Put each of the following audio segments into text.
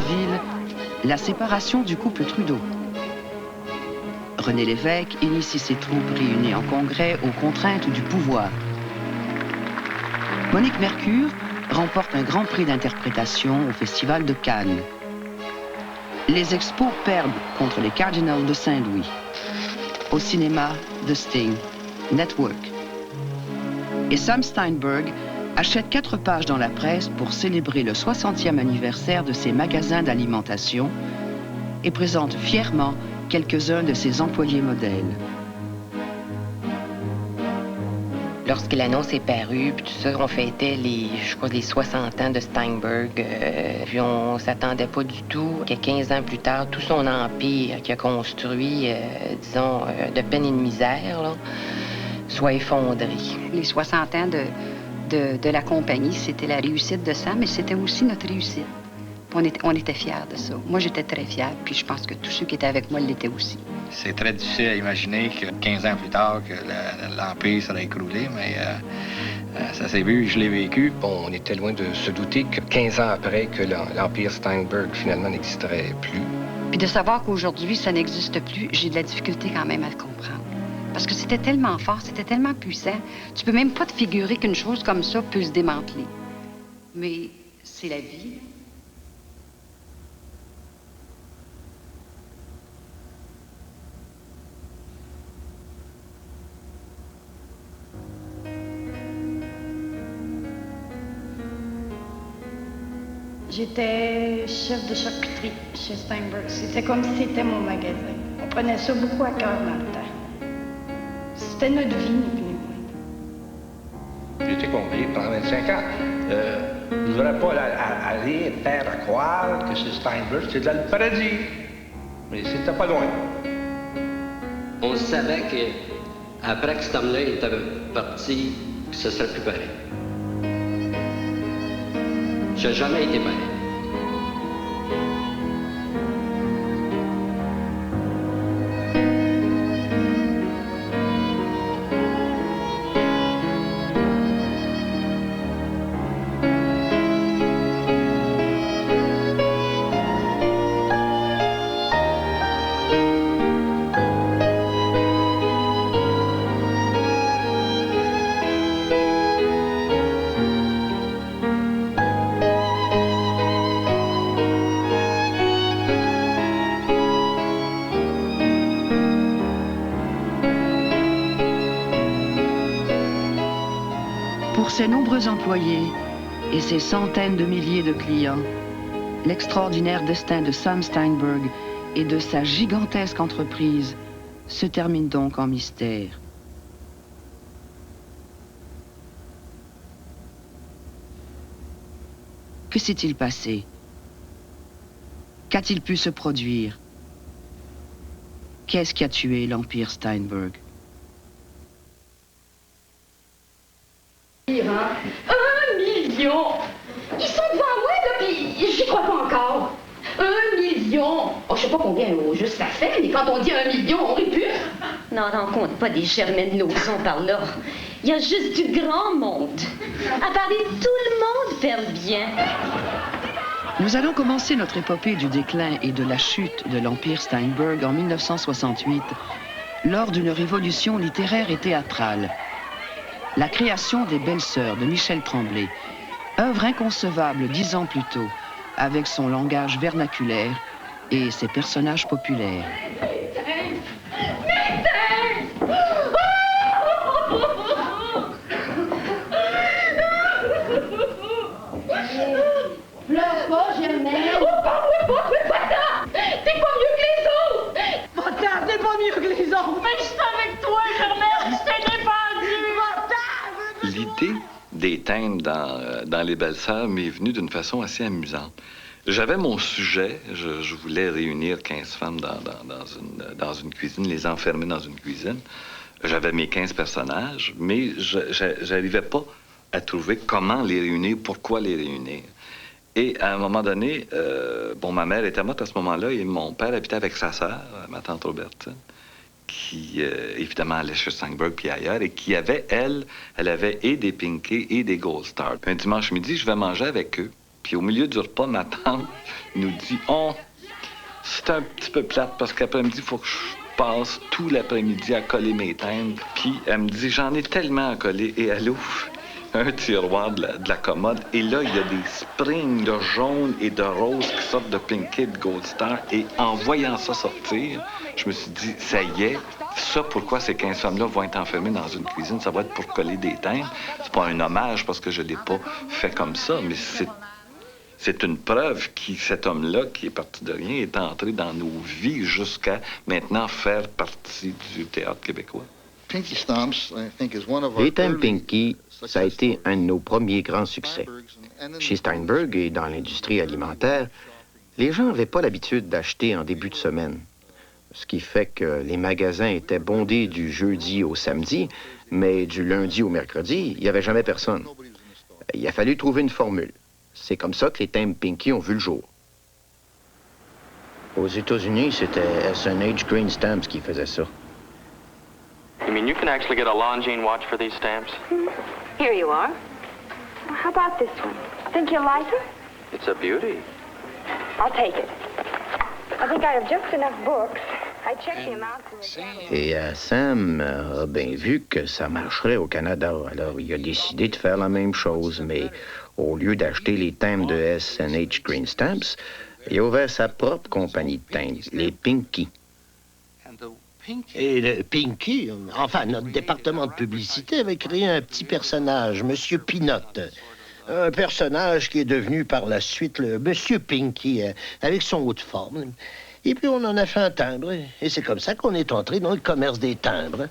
ville, la séparation du couple Trudeau. René Lévesque initie ses troupes réunies en congrès aux contraintes du pouvoir. Monique Mercure remporte un grand prix d'interprétation au Festival de Cannes. Les Expos perdent contre les Cardinals de Saint-Louis. Au cinéma, The Sting, Network. Et Sam Steinberg achète 4 pages dans la presse pour célébrer le 60e anniversaire de ses magasins d'alimentation et présente fièrement quelques-uns de ses employés modèles. Lorsque l'annonce est parue, puis tout ça, on fêtait les 60 ans de Steinberg. Puis on s'attendait pas du tout que 15 ans plus tard, tout son empire qu'il a construit, disons, de peine et de misère, là, soit effondré. Les 60 ans de la compagnie, c'était la réussite de Sam, mais c'était aussi notre réussite. On était fiers de ça. Moi, j'étais très fière, puis je pense que tous ceux qui étaient avec moi l'étaient aussi. C'est très difficile à imaginer que 15 ans plus tard, que l'Empire serait écroulé, mais ça s'est vu, je l'ai vécu. Bon, on était loin de se douter que 15 ans après, que l'Empire Steinberg, finalement, n'existerait plus. Puis de savoir qu'aujourd'hui, ça n'existe plus, j'ai de la difficulté quand même à le comprendre. Parce que c'était tellement fort, c'était tellement puissant, tu peux même pas te figurer qu'une chose comme ça peut se démanteler. Mais c'est la vie. J'étais chef de charcuterie chez Steinberg. C'était comme si c'était mon magasin. On prenait ça beaucoup à cœur dans le temps. C'était notre vie, nous et moi. J'ai été convié pendant 25 ans. Je ne voudrais pas aller faire croire que c'est Steinberg, c'était dans le paradis. Mais c'était pas loin. On savait qu'après que cet homme-là était parti, que ce serait plus pareil. J'ai jamais été pareil. Pour ses nombreux employés et ses centaines de milliers de clients, l'extraordinaire destin de Sam Steinberg et de sa gigantesque entreprise se termine donc en mystère. Que s'est-il passé? Qu'a-t-il pu se produire? Qu'est-ce qui a tué l'Empire Steinberg? 1 million! Ils sont devant moi, là, puis j'y crois pas encore. 1 million! Oh, je sais pas combien au juste ça fait, mais quand on dit 1 million, on rit plus. Non, rencontre pas des Germaines Lauzon par là. Il y a juste du grand monde. À Paris, tout le monde fait le bien. Nous allons commencer notre épopée du déclin et de la chute de l'Empire Steinberg en 1968, lors d'une révolution littéraire et théâtrale. La création des Belles-Sœurs de Michel Tremblay, œuvre inconcevable 10 ans plus tôt, avec son langage vernaculaire et ses personnages populaires. Pleure pas, Germaine. Oh, va-t'en! T'es pas mieux que les autres! Va-t'en, t'es pas mieux que les autres! Mais je suis avec toi, Germaine, je t'ai défendu! Va-t'en! L'idée des thèmes dans Les Belles-Sœurs m'est venue d'une façon assez amusante. J'avais mon sujet, je voulais réunir 15 femmes dans une cuisine, les enfermer dans une cuisine. J'avais mes 15 personnages, mais je n'arrivais pas à trouver comment les réunir, pourquoi les réunir. Et à un moment donné, ma mère était morte à ce moment-là et mon père habitait avec sa sœur, ma tante Robertine, qui, évidemment, allait chez Steinberg puis ailleurs, et qui avait, elle avait et des Pinky et des Gold Star. Puis un dimanche midi, je vais manger avec eux. Puis au milieu du repas, ma tante nous dit « Oh, c'est un petit peu plate parce qu'après-midi, il faut que je passe tout l'après-midi à coller mes timbres. » Puis elle me dit « J'en ai tellement à coller. » Et elle ouvre un tiroir de la commode. Et là, il y a des springs de jaune et de rose qui sortent de Pinky et de Gold Star. Et en voyant ça sortir, je me suis dit, ça y est, ça, pourquoi ces 15 femmes-là vont être enfermées dans une cuisine? Ça va être pour coller des timbres. C'est pas un hommage parce que je l'ai pas fait comme ça, mais c'est une preuve que cet homme-là, qui est parti de rien, est entré dans nos vies jusqu'à maintenant faire partie du théâtre québécois. Les timbres Pinky, ça a été un de nos premiers grands succès. Chez Steinberg et dans l'industrie alimentaire, les gens n'avaient pas l'habitude d'acheter en début de semaine. Ce qui fait que les magasins étaient bondés du jeudi au samedi, mais du lundi au mercredi, il n'y avait jamais personne. Il a fallu trouver une formule. C'est comme ça que les timbres Pinky ont vu le jour. Aux États-Unis, c'était S&H Green Stamps qui faisait ça. You mean you can actually get a Longines watch for these stamps? Here you are. How about this one? Think you'll like it? It's a beauty. I'll take it. I think I have just enough books. I checked the amount. Et Sam a bien vu que ça marcherait au Canada. Alors, il a décidé de faire la même chose, mais au lieu d'acheter les timbres de S&H Green Stamps, il a ouvert sa propre compagnie de timbres, les Pinky. Et le Pinky, enfin, notre département de publicité avait créé un petit personnage, Monsieur Pinot. Un personnage qui est devenu par la suite le Monsieur Pinky, avec son haut de forme. Et puis on en a fait un timbre, et c'est comme ça qu'on est entré dans le commerce des timbres.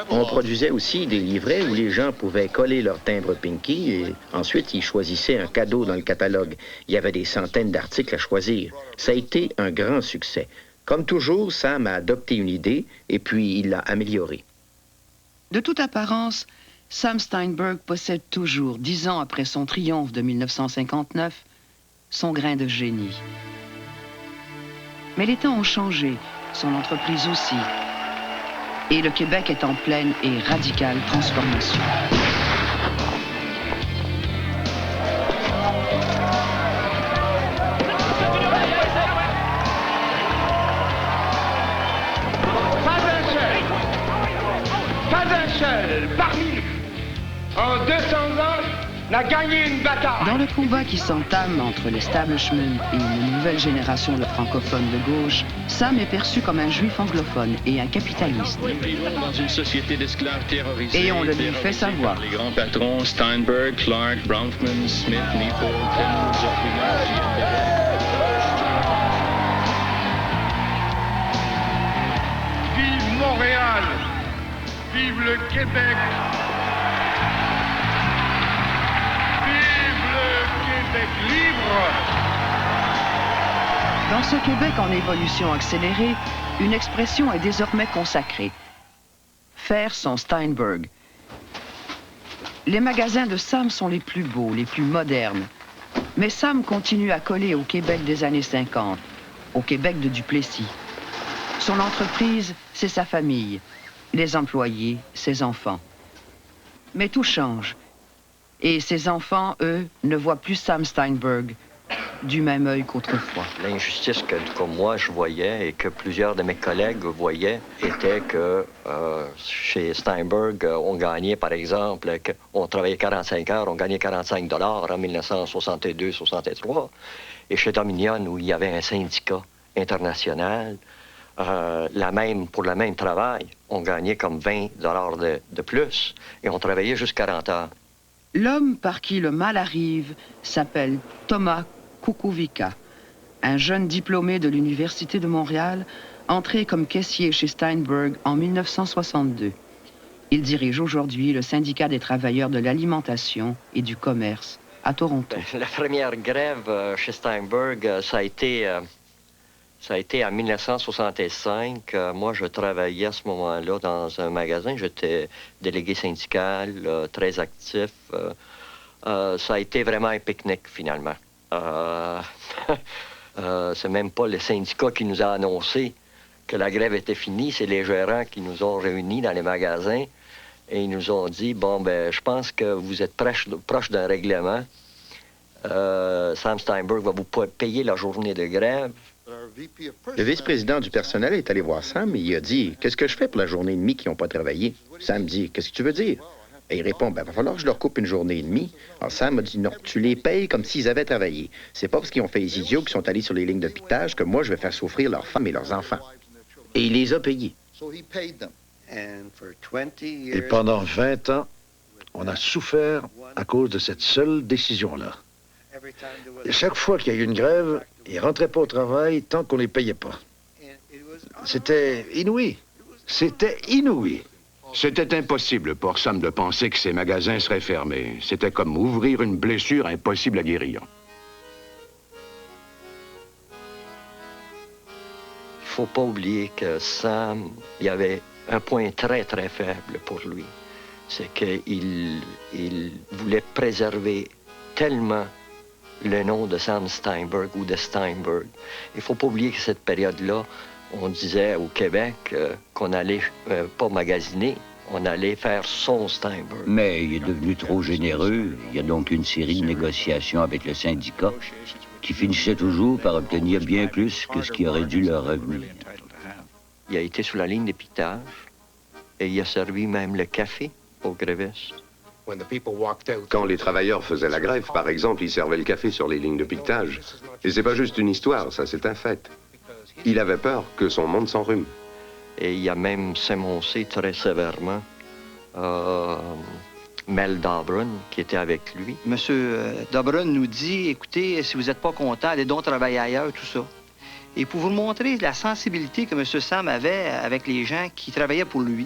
On produisait aussi des livrets où les gens pouvaient coller leur timbre Pinky et ensuite ils choisissaient un cadeau dans le catalogue. Il y avait des centaines d'articles à choisir. Ça a été un grand succès. Comme toujours, Sam a adopté une idée et puis il l'a améliorée. De toute apparence, Sam Steinberg possède toujours, 10 ans après son triomphe de 1959, son grain de génie. Mais les temps ont changé, son entreprise aussi. Et le Québec est en pleine et radicale transformation. Parmi nous, en 200 ans, n'a gagné une bataille. Dans le combat qui s'entame entre l'establishment et une nouvelle génération de francophones de gauche, Sam est perçu comme un juif anglophone et un capitaliste. Dans une société d'esclaves terrorisés. Et on le lui fait savoir. Les grands patrons Steinberg, Clark, Bronfman, Smith, Neeple, Clemens, Vive Montréal! Vive le Québec! Vive le Québec libre! Dans ce Québec en évolution accélérée, une expression est désormais consacrée. Faire son Steinberg. Les magasins de Sam sont les plus beaux, les plus modernes. Mais Sam continue à coller au Québec des années 50, au Québec de Duplessis. Son entreprise, c'est sa famille. Les employés, ses enfants. Mais tout change. Et ses enfants, eux, ne voient plus Sam Steinberg du même œil qu'autrefois. L'injustice que moi je voyais et que plusieurs de mes collègues voyaient était que chez Steinberg, on gagnait, par exemple, on travaillait 45 heures, on gagnait 45 $ en 1962-63. Et chez Dominion, où il y avait un syndicat international, pour le même travail, on gagnait comme 20 $ de plus et on travaillait juste 40 heures. L'homme par qui le mal arrive s'appelle Thomas Kukuvica, un jeune diplômé de l'Université de Montréal, entré comme caissier chez Steinberg en 1962. Il dirige aujourd'hui le syndicat des travailleurs de l'alimentation et du commerce à Toronto. La première grève chez Steinberg, ça a été en 1965. Moi, je travaillais à ce moment-là dans un magasin. J'étais délégué syndical, très actif. Ça a été vraiment un pique-nique, finalement. C'est même pas le syndicat qui nous a annoncé que la grève était finie. C'est les gérants qui nous ont réunis dans les magasins et ils nous ont dit, bon, ben, je pense que vous êtes proche d'un règlement. Sam Steinberg va vous payer la journée de grève. Le vice-président du personnel est allé voir Sam et il a dit « Qu'est-ce que je fais pour la journée et demie qui n'ont pas travaillé? » Sam dit « Qu'est-ce que tu veux dire? » Et il répond « Ben, va falloir que je leur coupe une journée et demie. » Alors Sam a dit « Non, tu les payes comme s'ils avaient travaillé. C'est pas parce qu'ils ont fait les idiots qui sont allés sur les lignes de piquetage que moi je vais faire souffrir leurs femmes et leurs enfants. » Et il les a payés. Et pendant 20 ans, on a souffert à cause de cette seule décision-là. Et chaque fois qu'il y a eu une grève, ils ne rentraient pas au travail tant qu'on ne les payait pas. C'était inouï. C'était inouï. C'était impossible pour Sam de penser que ses magasins seraient fermés. C'était comme ouvrir une blessure impossible à guérir. Il ne faut pas oublier que Sam, il y avait un point très, très faible pour lui. C'est qu'il voulait préserver tellement le nom de Sam Steinberg ou de Steinberg. Il ne faut pas oublier que cette période-là, on disait au Québec qu'on n'allait pas magasiner, on allait faire son Steinberg. Mais il est devenu trop généreux. Il y a donc une série de négociations avec le syndicat qui finissaient toujours par obtenir bien plus que ce qui aurait dû leur revenir. Il a été sur la ligne d'épiquetage et il a servi même le café aux grévistes. Quand les travailleurs faisaient la grève, par exemple, ils servaient le café sur les lignes de piquetage. Et c'est pas juste une histoire, ça c'est un fait. Il avait peur que son monde s'enrhume. Et il a même s'émoncé très sévèrement Mel Dobron, qui était avec lui. Monsieur Dobron nous dit, écoutez, si vous n'êtes pas content, allez donc travailler ailleurs, tout ça. Et pour vous montrer la sensibilité que M. Sam avait avec les gens qui travaillaient pour lui,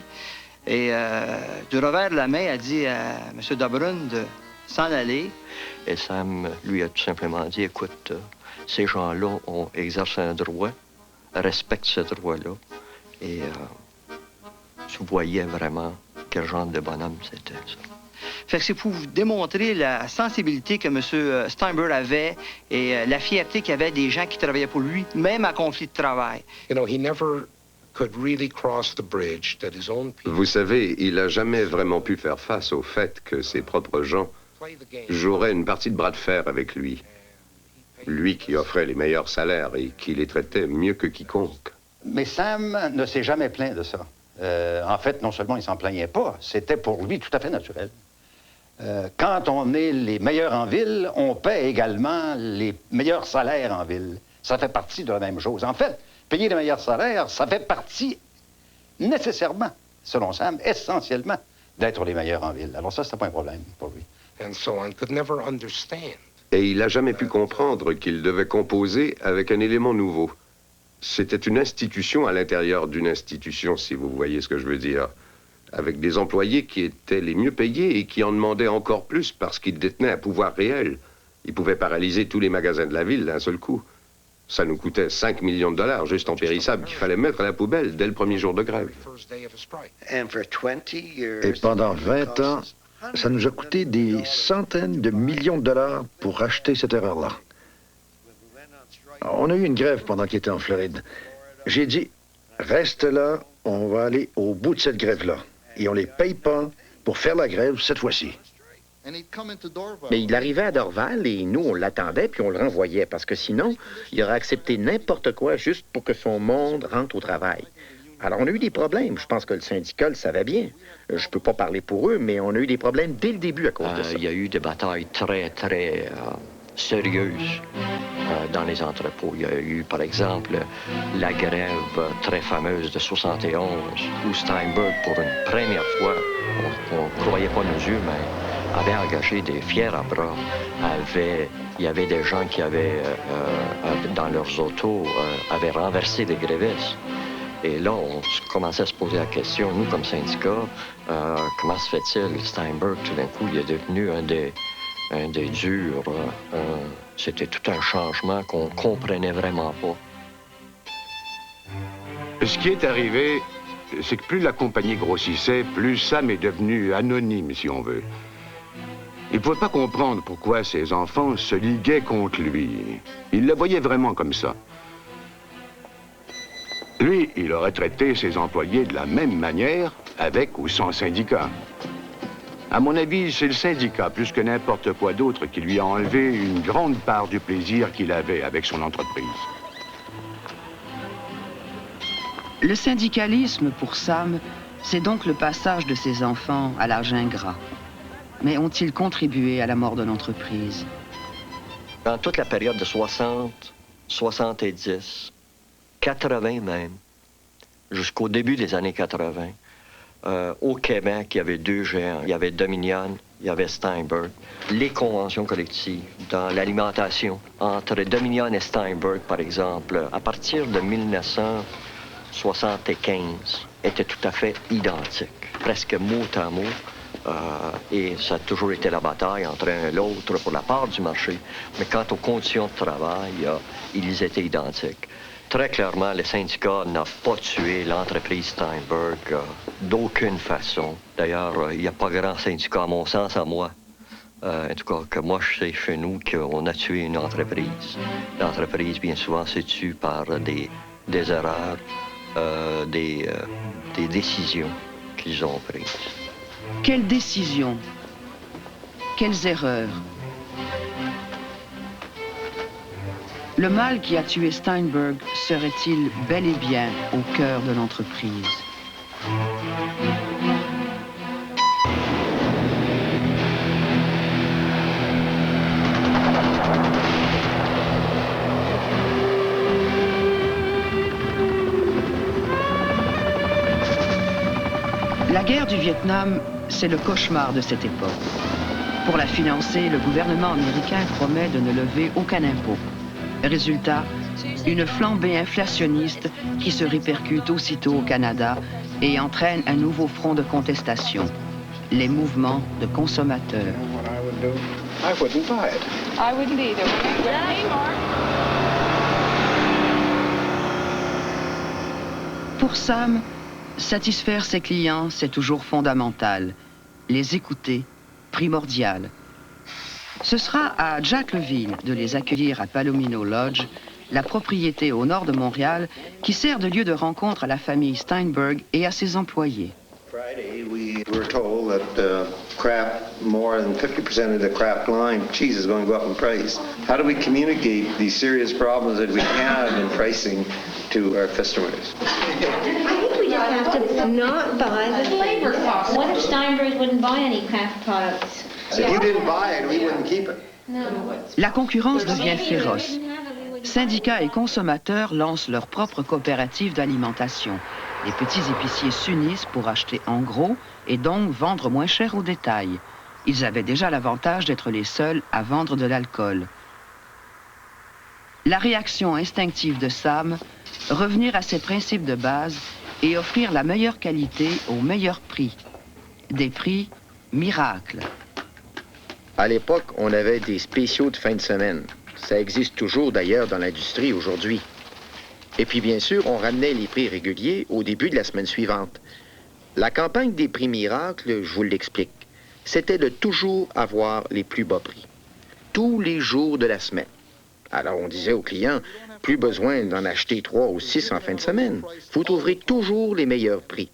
et du revers de la main, a dit à M. Dobron de s'en aller. Et Sam lui a tout simplement dit, écoute, ces gens-là ont exercé un droit, respecte ce droit-là. Et tu voyais vraiment quel genre de bonhomme c'était, ça. Fait que c'est pour vous démontrer la sensibilité que M. Steinberg avait et la fierté qu'il avait des gens qui travaillaient pour lui, même à conflit de travail. Vous savez, il n'a jamais vraiment pu faire face au fait que ses propres gens joueraient une partie de bras de fer avec lui. Lui qui offrait les meilleurs salaires et qui les traitait mieux que quiconque. Mais Sam ne s'est jamais plaint de ça. En fait, non seulement il s'en plaignait pas, c'était pour lui tout à fait naturel. Quand on est les meilleurs en ville, on paie également les meilleurs salaires en ville. Ça fait partie de la même chose. En fait, payer les meilleurs salaires, ça fait partie nécessairement, selon Sam, essentiellement, d'être les meilleurs en ville. Alors ça, c'était pas un problème pour lui. Et il n'a jamais pu comprendre qu'il devait composer avec un élément nouveau. C'était une institution à l'intérieur d'une institution, si vous voyez ce que je veux dire. Avec des employés qui étaient les mieux payés et qui en demandaient encore plus parce qu'ils détenaient un pouvoir réel. Ils pouvaient paralyser tous les magasins de la ville d'un seul coup. Ça nous coûtait 5 millions de dollars juste en périssables qu'il fallait mettre à la poubelle dès le premier jour de grève. Et pendant 20 ans, ça nous a coûté des centaines de millions de dollars pour racheter cette erreur-là. On a eu une grève pendant qu'il était en Floride. J'ai dit, reste là, on va aller au bout de cette grève-là. Et on les paye pas pour faire la grève cette fois-ci. Mais il arrivait à Dorval et nous, on l'attendait puis on le renvoyait parce que sinon, il aurait accepté n'importe quoi juste pour que son monde rentre au travail. Alors, on a eu des problèmes. Je pense que le syndicat le savait bien. Je peux pas parler pour eux, mais on a eu des problèmes dès le début à cause de ça. Il y a eu des batailles très, très sérieuses dans les entrepôts. Il y a eu, par exemple, la grève très fameuse de 71, où Steinberg, pour une première fois, on ne croyait pas nos yeux, mais avait engagé des fiers à bras. Il y avait des gens qui avaient, dans leurs autos, avaient renversé des grévistes. Et là, on commençait à se poser la question, nous, comme syndicat, comment se fait-il, Steinberg, tout d'un coup, il est devenu un des durs. C'était tout un changement qu'on comprenait vraiment pas. Ce qui est arrivé, c'est que plus la compagnie grossissait, plus Sam est devenu anonyme, si on veut. Il ne pouvait pas comprendre pourquoi ses enfants se liguaient contre lui. Il le voyait vraiment comme ça. Lui, il aurait traité ses employés de la même manière, avec ou sans syndicat. À mon avis, c'est le syndicat, plus que n'importe quoi d'autre, qui lui a enlevé une grande part du plaisir qu'il avait avec son entreprise. Le syndicalisme, pour Sam, c'est donc le passage de ses enfants à l'âge ingrat. Mais ont-ils contribué à la mort de l'entreprise? Dans toute la période de 60, 70, 80 même, jusqu'au début des années 80, au Québec, il y avait deux géants. Il y avait Dominion, il y avait Steinberg. Les conventions collectives dans l'alimentation entre Dominion et Steinberg, par exemple, à partir de 1975, étaient tout à fait identiques, presque mot à mot. Et ça a toujours été la bataille entre un et l'autre pour la part du marché. Mais quant aux conditions de travail, ils étaient identiques. Très clairement, le syndicat n'a pas tué l'entreprise Steinberg d'aucune façon. D'ailleurs, il n'y a pas grand syndicat, à mon sens, à moi. En tout cas, que moi, je sais chez nous qu'on a tué une entreprise. L'entreprise, bien souvent, se tue par des erreurs, des décisions qu'ils ont prises. Quelles décisions? Quelles erreurs? Le mal qui a tué Steinberg serait-il bel et bien au cœur de l'entreprise? La guerre du Vietnam, c'est le cauchemar de cette époque. Pour la financer, le gouvernement américain promet de ne lever aucun impôt. Résultat, une flambée inflationniste qui se répercute aussitôt au Canada et entraîne un nouveau front de contestation, les mouvements de consommateurs. Pour Sam, satisfaire ses clients, c'est toujours fondamental. Les écouter, primordial. Ce sera à Jack Levine de les accueillir à Palomino Lodge, la propriété au nord de Montréal, qui sert de lieu de rencontre à la famille Steinberg et à ses employés. Friday, we were told that Kraft, more than 50% of the Kraft line cheese is going to go up in price. How do we communicate these serious problems that we have in pricing to our customers? I think we just have to not buy the flavor sauce. What if Steinberg wouldn't buy any Kraft products? If you didn't buy it, we wouldn't keep it. La concurrence devient féroce. Syndicats et consommateurs lancent leur propre coopérative d'alimentation. Les petits épiciers s'unissent pour acheter en gros et donc vendre moins cher au détail. Ils avaient déjà l'avantage d'être les seuls à vendre de l'alcool. La réaction instinctive de Sam, revenir à ses principes de base et offrir la meilleure qualité au meilleur prix. Des prix miracles. À l'époque, on avait des spéciaux de fin de semaine. Ça existe toujours d'ailleurs dans l'industrie aujourd'hui. Et puis bien sûr, on ramenait les prix réguliers au début de la semaine suivante. La campagne des prix miracles, je vous l'explique, c'était de toujours avoir les plus bas prix. Tous les jours de la semaine. Alors on disait aux clients, plus besoin d'en acheter 3 ou 6 en fin de semaine. Vous trouverez toujours les meilleurs prix.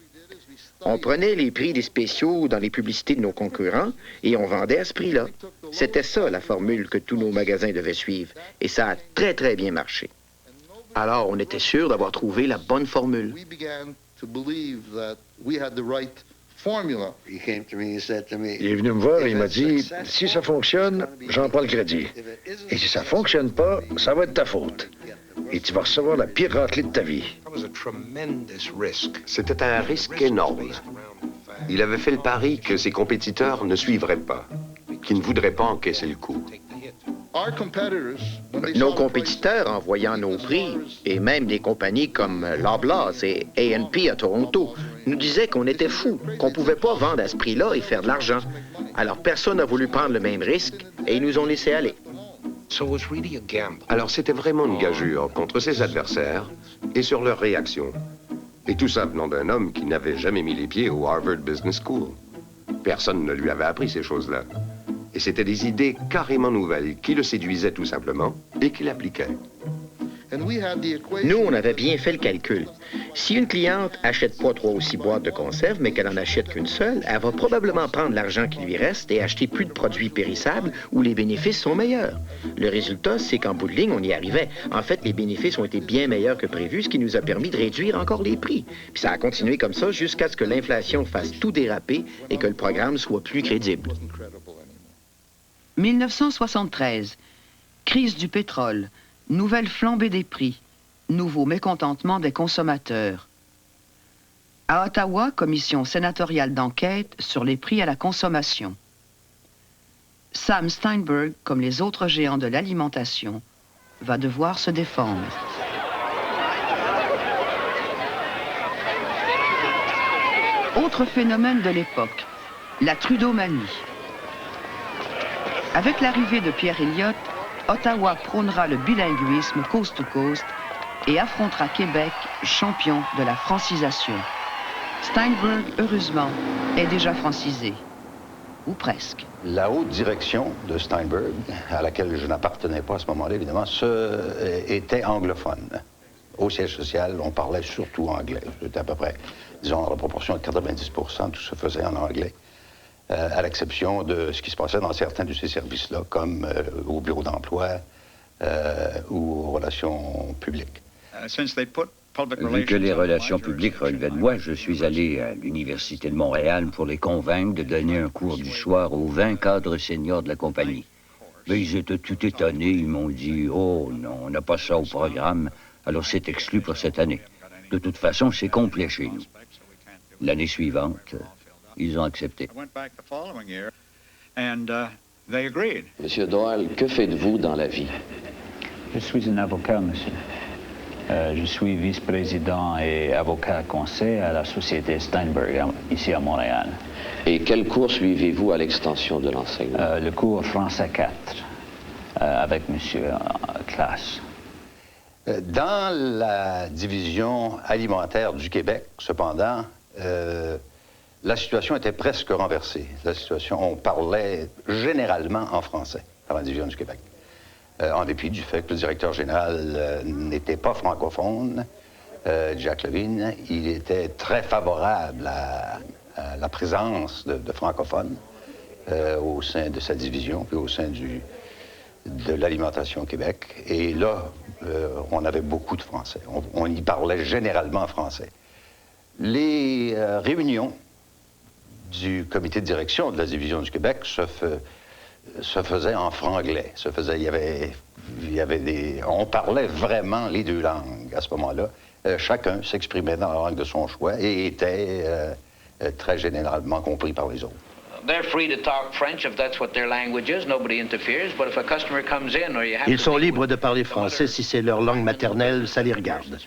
On prenait les prix des spéciaux dans les publicités de nos concurrents et on vendait à ce prix-là. C'était ça, la formule que tous nos magasins devaient suivre. Et ça a très, très bien marché. Alors, on était sûr d'avoir trouvé la bonne formule. Il est venu me voir et il m'a dit, si ça fonctionne, j'en prends le crédit. Et si ça fonctionne pas, ça va être ta faute. Et tu vas recevoir la pire raclée de ta vie. C'était un risque énorme. Il avait fait le pari que ses compétiteurs ne suivraient pas, qu'ils ne voudraient pas encaisser le coup. Nos compétiteurs, en voyant nos prix, et même des compagnies comme Loblaws et A&P à Toronto, nous disaient qu'on était fous, qu'on ne pouvait pas vendre à ce prix-là et faire de l'argent. Alors personne n'a voulu prendre le même risque et ils nous ont laissé aller. Alors c'était vraiment une gageure contre ses adversaires et sur leur réaction. Et tout ça venant d'un homme qui n'avait jamais mis les pieds au Harvard Business School. Personne ne lui avait appris ces choses-là. Et c'était des idées carrément nouvelles qui le séduisaient tout simplement et qu'il appliquait. Nous, on avait bien fait le calcul. Si une cliente achète pas 3 ou 6 boîtes de conserve, mais qu'elle en achète qu'une seule, elle va probablement prendre l'argent qui lui reste et acheter plus de produits périssables où les bénéfices sont meilleurs. Le résultat, c'est qu'en bout de ligne, on y arrivait. En fait, les bénéfices ont été bien meilleurs que prévu, ce qui nous a permis de réduire encore les prix. Puis ça a continué comme ça jusqu'à ce que l'inflation fasse tout déraper et que le programme soit plus crédible. 1973, crise du pétrole, nouvelle flambée des prix, nouveau mécontentement des consommateurs. À Ottawa, commission sénatoriale d'enquête sur les prix à la consommation. Sam Steinberg, comme les autres géants de l'alimentation, va devoir se défendre. Autre phénomène de l'époque, la Trudeaumanie. Avec l'arrivée de Pierre Elliott, Ottawa prônera le bilinguisme coast to coast et affrontera Québec, champion de la francisation. Steinberg, heureusement, est déjà francisé. Ou presque. La haute direction de Steinberg, à laquelle je n'appartenais pas à ce moment-là, évidemment, était anglophone. Au siège social, on parlait surtout anglais. C'était à peu près, disons, à la proportion de 90%, tout se faisait en anglais. À l'exception de ce qui se passait dans certains de ces services-là, comme au bureau d'emploi ou aux relations publiques. Vu que les relations publiques relevaient de moi, je suis allé à l'Université de Montréal pour les convaincre de donner un cours du soir aux 20 cadres seniors de la compagnie. Mais ils étaient tout étonnés. Ils m'ont dit « Oh non, on n'a pas ça au programme, alors c'est exclu pour cette année. De toute façon, c'est complet chez nous. » L'année suivante, ils ont accepté. Monsieur Doyle, que faites-vous dans la vie? Je suis un avocat, monsieur. Je suis vice-président et avocat conseil à la Société Steinberg, ici à Montréal. Et quel cours suivez-vous à l'extension de l'enseignement? Le cours français 4, avec monsieur Classe. Dans la division alimentaire du Québec, cependant, la situation était presque renversée. La situation, on parlait généralement en français dans la division du Québec. En dépit du fait que le directeur général n'était pas francophone, Jack Levine, il était très favorable à la présence de francophones au sein de sa division, puis au sein de l'alimentation au Québec. Et là, on avait beaucoup de Français. On y parlait généralement français. Les réunions du comité de direction de la division du Québec se faisaient en franglais. On parlait vraiment les deux langues à ce moment-là. Chacun s'exprimait dans la langue de son choix et était très généralement compris par les autres. Ils sont libres de parler français si c'est leur langue maternelle, ça les regarde.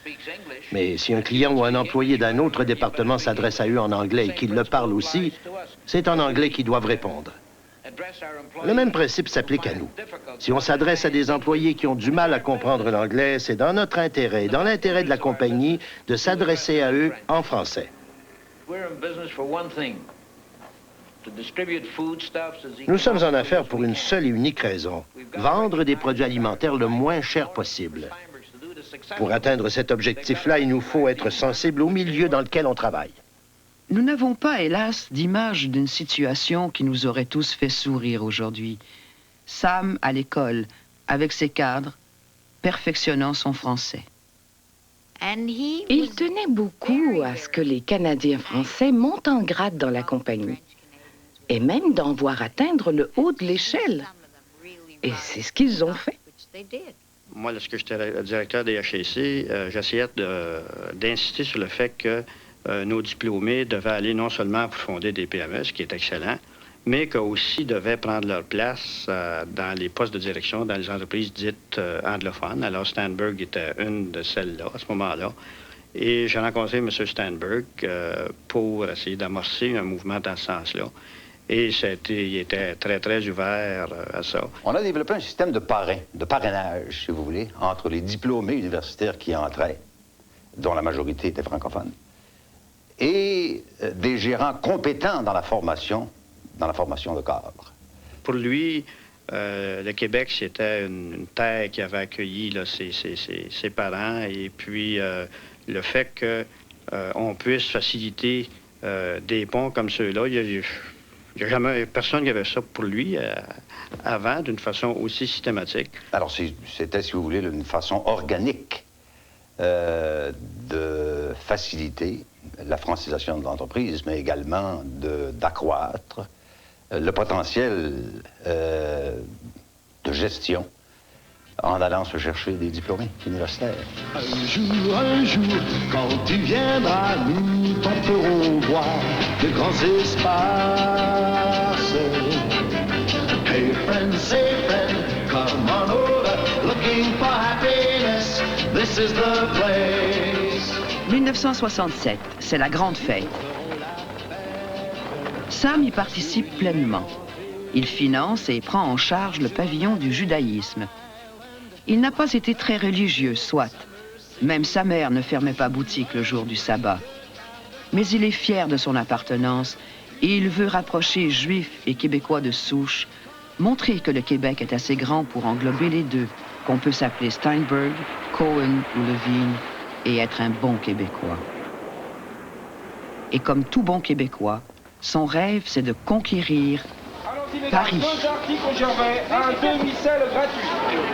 Mais si un client ou un employé d'un autre département s'adresse à eux en anglais et qu'ils le parlent aussi, c'est en anglais qu'ils doivent répondre. Le même principe s'applique à nous. Si on s'adresse à des employés qui ont du mal à comprendre l'anglais, c'est dans notre intérêt, dans l'intérêt de la compagnie, de s'adresser à eux en français. Nous sommes en affaires pour une seule et unique raison, vendre des produits alimentaires le moins cher possible. Pour atteindre cet objectif-là, il nous faut être sensibles au milieu dans lequel on travaille. Nous n'avons pas, hélas, d'image d'une situation qui nous aurait tous fait sourire aujourd'hui. Sam à l'école, avec ses cadres, perfectionnant son français. Il tenait beaucoup à ce que les Canadiens français montent en grade dans la compagnie, et même d'en voir atteindre le haut de l'échelle. Et c'est ce qu'ils ont fait. Moi, lorsque j'étais le directeur des HEC, j'essayais d'insister sur le fait que nos diplômés devaient aller non seulement pour fonder des PME, ce qui est excellent, mais qu'aussi devaient prendre leur place dans les postes de direction dans les entreprises dites anglophones. Alors, Steinberg était une de celles-là, à ce moment-là. Et j'ai rencontré M. Steinberg pour essayer d'amorcer un mouvement dans ce sens-là. Et il était très, très ouvert à ça. On a développé un système de parrainage, si vous voulez, entre les diplômés universitaires qui entraient, dont la majorité était francophone, et des gérants compétents dans la formation de cadre. Pour lui, le Québec, c'était une terre qui avait accueilli là, ses parents. Et puis, le fait qu'on puisse faciliter des ponts comme ceux-là, il n'y a jamais personne qui avait ça pour lui avant, d'une façon aussi systématique. Alors, c'était, si vous voulez, une façon organique de faciliter la francisation de l'entreprise, mais également d'accroître le potentiel de gestion en allant se chercher des diplômés universitaires. Un jour, quand tu viendras, nous t'en ferons voir de grands espaces. Hey friend, come on over, looking for happiness, this is the place. 1967, c'est la grande fête. Sam y participe pleinement. Il finance et prend en charge le pavillon du judaïsme. Il n'a pas été très religieux, soit. Même sa mère ne fermait pas boutique le jour du sabbat. Mais il est fier de son appartenance et il veut rapprocher Juifs et Québécois de souche, montrer que le Québec est assez grand pour englober les deux, qu'on peut s'appeler Steinberg, Cohen ou Levine et être un bon Québécois. Et comme tout bon Québécois, son rêve, c'est de conquérir Paris. 2 articles au Gervais, un demi-sel gratuit.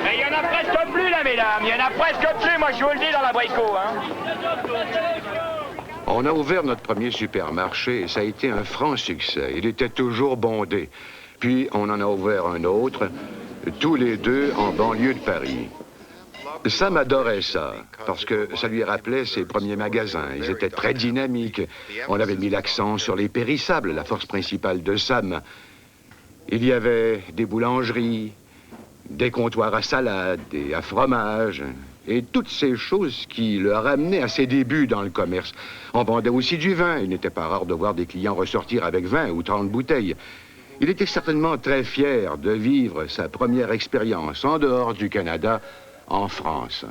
Mais il y en a presque plus, là, mesdames. Il y en a presque plus, moi, je vous le dis, dans la Brico, hein. On a ouvert notre premier supermarché et ça a été un franc succès. Il était toujours bondé. Puis, on en a ouvert un autre, tous les deux en banlieue de Paris. Sam adorait ça, parce que ça lui rappelait ses premiers magasins. Ils étaient très dynamiques. On avait mis l'accent sur les périssables, la force principale de Sam. Il y avait des boulangeries, des comptoirs à salade et à fromage, et toutes ces choses qui le ramenaient à ses débuts dans le commerce. On vendait aussi du vin. Il n'était pas rare de voir des clients ressortir avec 20 ou 30 bouteilles. Il était certainement très fier de vivre sa première expérience en dehors du Canada, en France.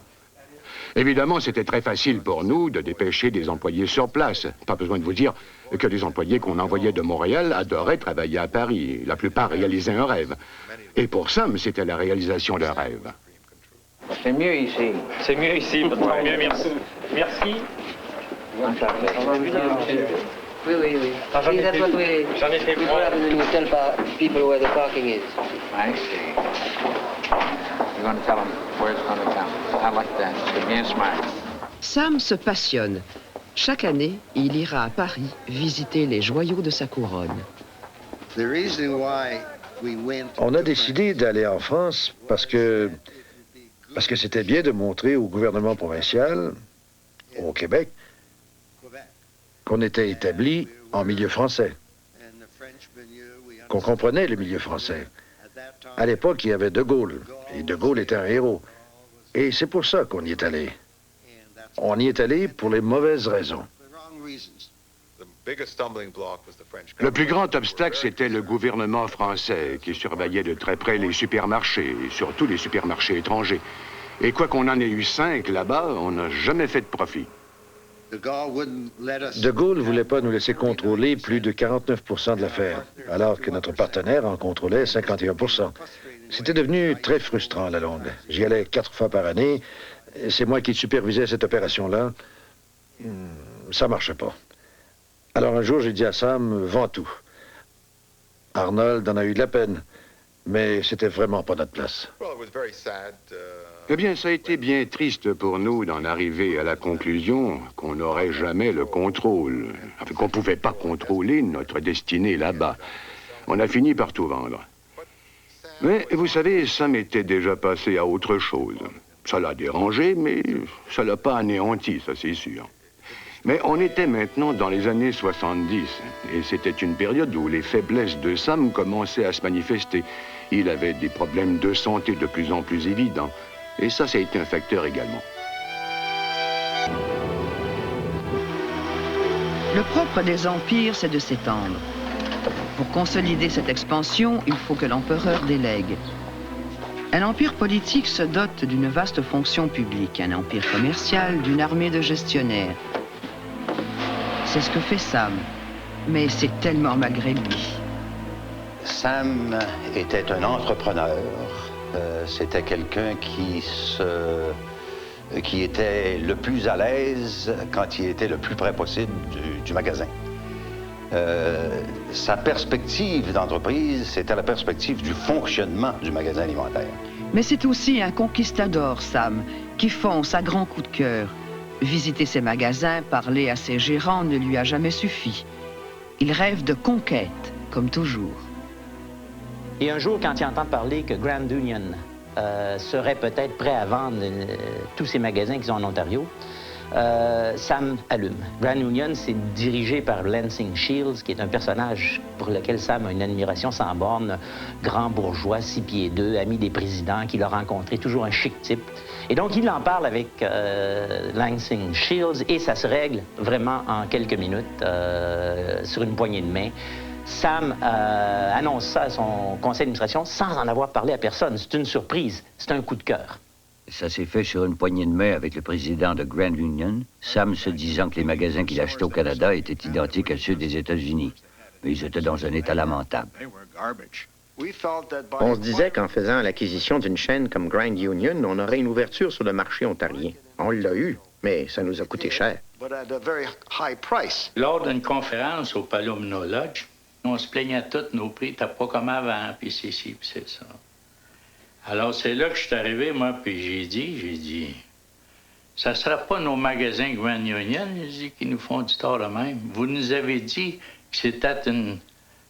Évidemment, c'était très facile pour nous de dépêcher des employés sur place. Pas besoin de vous dire que les employés qu'on envoyait de Montréal adoraient travailler à Paris. La plupart réalisaient un rêve. Et pour Sam, c'était la réalisation d'un rêve. C'est mieux ici. C'est mieux ici, tant mieux, merci. Merci. Oui. J'en ai fait People have to tell people where the parking is. I see. You're going to tell them where it's going to come. I like that. C'est bien smart. Sam se passionne. Chaque année, il ira à Paris visiter les joyaux de sa couronne. On a décidé d'aller en France parce que c'était bien de montrer au gouvernement provincial, au Québec, qu'on était établi en milieu français, qu'on comprenait le milieu français. À l'époque, il y avait De Gaulle, et De Gaulle était un héros. Et c'est pour ça qu'on y est allé. On y est allé pour les mauvaises raisons. Le plus grand obstacle, c'était le gouvernement français qui surveillait de très près les supermarchés, et surtout les supermarchés étrangers. Et quoi qu'on en ait eu 5 là-bas, on n'a jamais fait de profit. De Gaulle ne voulait pas nous laisser contrôler plus de 49 % de l'affaire, alors que notre partenaire en contrôlait 51 %. C'était devenu très frustrant à la longue. J'y allais 4 fois par année. C'est moi qui supervisais cette opération-là. Ça marchait pas. Alors un jour, j'ai dit à Sam, vends tout. Arnold en a eu de la peine, mais c'était vraiment pas notre place. Eh bien, ça a été bien triste pour nous d'en arriver à la conclusion qu'on n'aurait jamais le contrôle, enfin, qu'on ne pouvait pas contrôler notre destinée là-bas. On a fini par tout vendre. Mais, vous savez, Sam était déjà passé à autre chose. Ça l'a dérangé, mais ça l'a pas anéanti, ça c'est sûr. Mais on était maintenant dans les années 70, et c'était une période où les faiblesses de Sam commençaient à se manifester. Il avait des problèmes de santé de plus en plus évidents. Et ça a été un facteur également. Le propre des empires, c'est de s'étendre. Pour consolider cette expansion, il faut que l'empereur délègue. Un empire politique se dote d'une vaste fonction publique, un empire commercial d'une armée de gestionnaires. C'est ce que fait Sam, mais c'est tellement malgré lui. Sam était un entrepreneur. C'était quelqu'un qui était le plus à l'aise quand il était le plus près possible du magasin. Sa perspective d'entreprise, c'était la perspective du fonctionnement du magasin alimentaire. Mais c'est aussi un conquistador, Sam, qui fonce à grands coups de cœur. Visiter ses magasins, parler à ses gérants ne lui a jamais suffi. Il rêve de conquête, comme toujours. Et un jour, quand il entend parler que Grand Union serait peut-être prêt à vendre tous ces magasins qu'ils ont en Ontario, Sam allume. Grand Union, c'est dirigé par Lansing Shields, qui est un personnage pour lequel Sam a une admiration sans borne. Grand bourgeois, 6 pieds 2, ami des présidents, qu'il a rencontré, toujours un chic type. Et donc, il en parle avec Lansing Shields et ça se règle vraiment en quelques minutes, sur une poignée de main. Sam annonce ça à son conseil d'administration sans en avoir parlé à personne. C'est une surprise, c'est un coup de cœur. Ça s'est fait sur une poignée de main avec le président de Grand Union, Sam se disant que les magasins qu'il achetait au Canada étaient identiques à ceux des États-Unis. Mais ils étaient dans un état lamentable. On se disait qu'en faisant l'acquisition d'une chaîne comme Grand Union, on aurait une ouverture sur le marché ontarien. On l'a eu, mais ça nous a coûté cher. Lors d'une conférence au Palomino Lodge, on se plaignait tous, nos prix n'étaient pas comme avant, puis c'est ci, puis c'est ça. Alors, c'est là que je suis arrivé, moi, puis j'ai dit, ça ne sera pas nos magasins Grand Union, qui nous font du tort eux-mêmes. Vous nous avez dit que c'était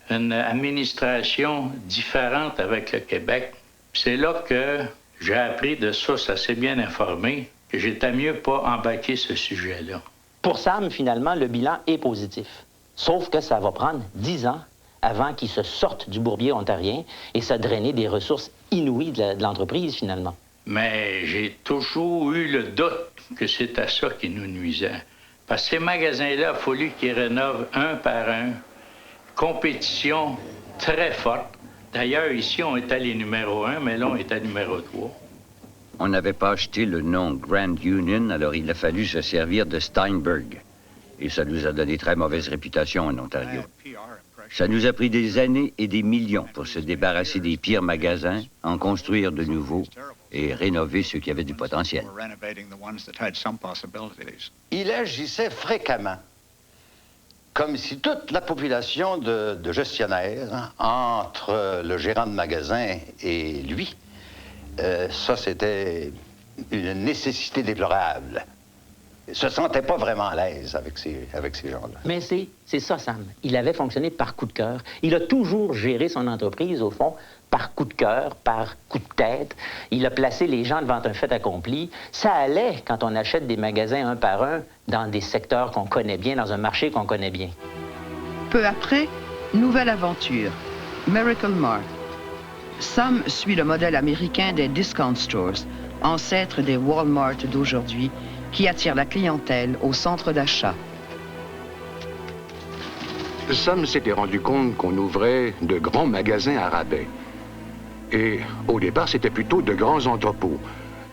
une administration différente avec le Québec. C'est là que j'ai appris de sources assez bien informées que j'étais mieux pas embarquer ce sujet-là. Pour Sam, finalement, le bilan est positif. Sauf que ça va prendre 10 ans avant qu'il se sorte du bourbier ontarien et se drainer des ressources inouïes de l'entreprise, finalement. Mais j'ai toujours eu le doute que c'était ça qui nous nuisait. Parce que ces magasins-là, il a fallu qu'ils rénovent un par un. Compétition très forte. D'ailleurs, ici, on était les numéro 1, mais là, on était numéro 3. On n'avait pas acheté le nom Grand Union, alors il a fallu se servir de Steinberg. Et ça nous a donné très mauvaise réputation en Ontario. Ça nous a pris des années et des millions pour se débarrasser des pires magasins, en construire de nouveaux et rénover ceux qui avaient du potentiel. Il agissait fréquemment, comme si toute la population de gestionnaires, entre le gérant de magasin et lui, ça c'était une nécessité déplorable. Il se sentait pas vraiment à l'aise avec ces gens-là. Mais c'est ça, Sam. Il avait fonctionné par coup de cœur. Il a toujours géré son entreprise, au fond, par coup de cœur, par coup de tête. Il a placé les gens devant un fait accompli. Ça allait quand on achète des magasins un par un dans des secteurs qu'on connaît bien, dans un marché qu'on connaît bien. Peu après, nouvelle aventure, Miracle Mart. Sam suit le modèle américain des discount stores, ancêtre des Walmart d'aujourd'hui, qui attire la clientèle au centre d'achat. Sam s'était rendu compte qu'on ouvrait de grands magasins à rabais. Et au départ, c'était plutôt de grands entrepôts.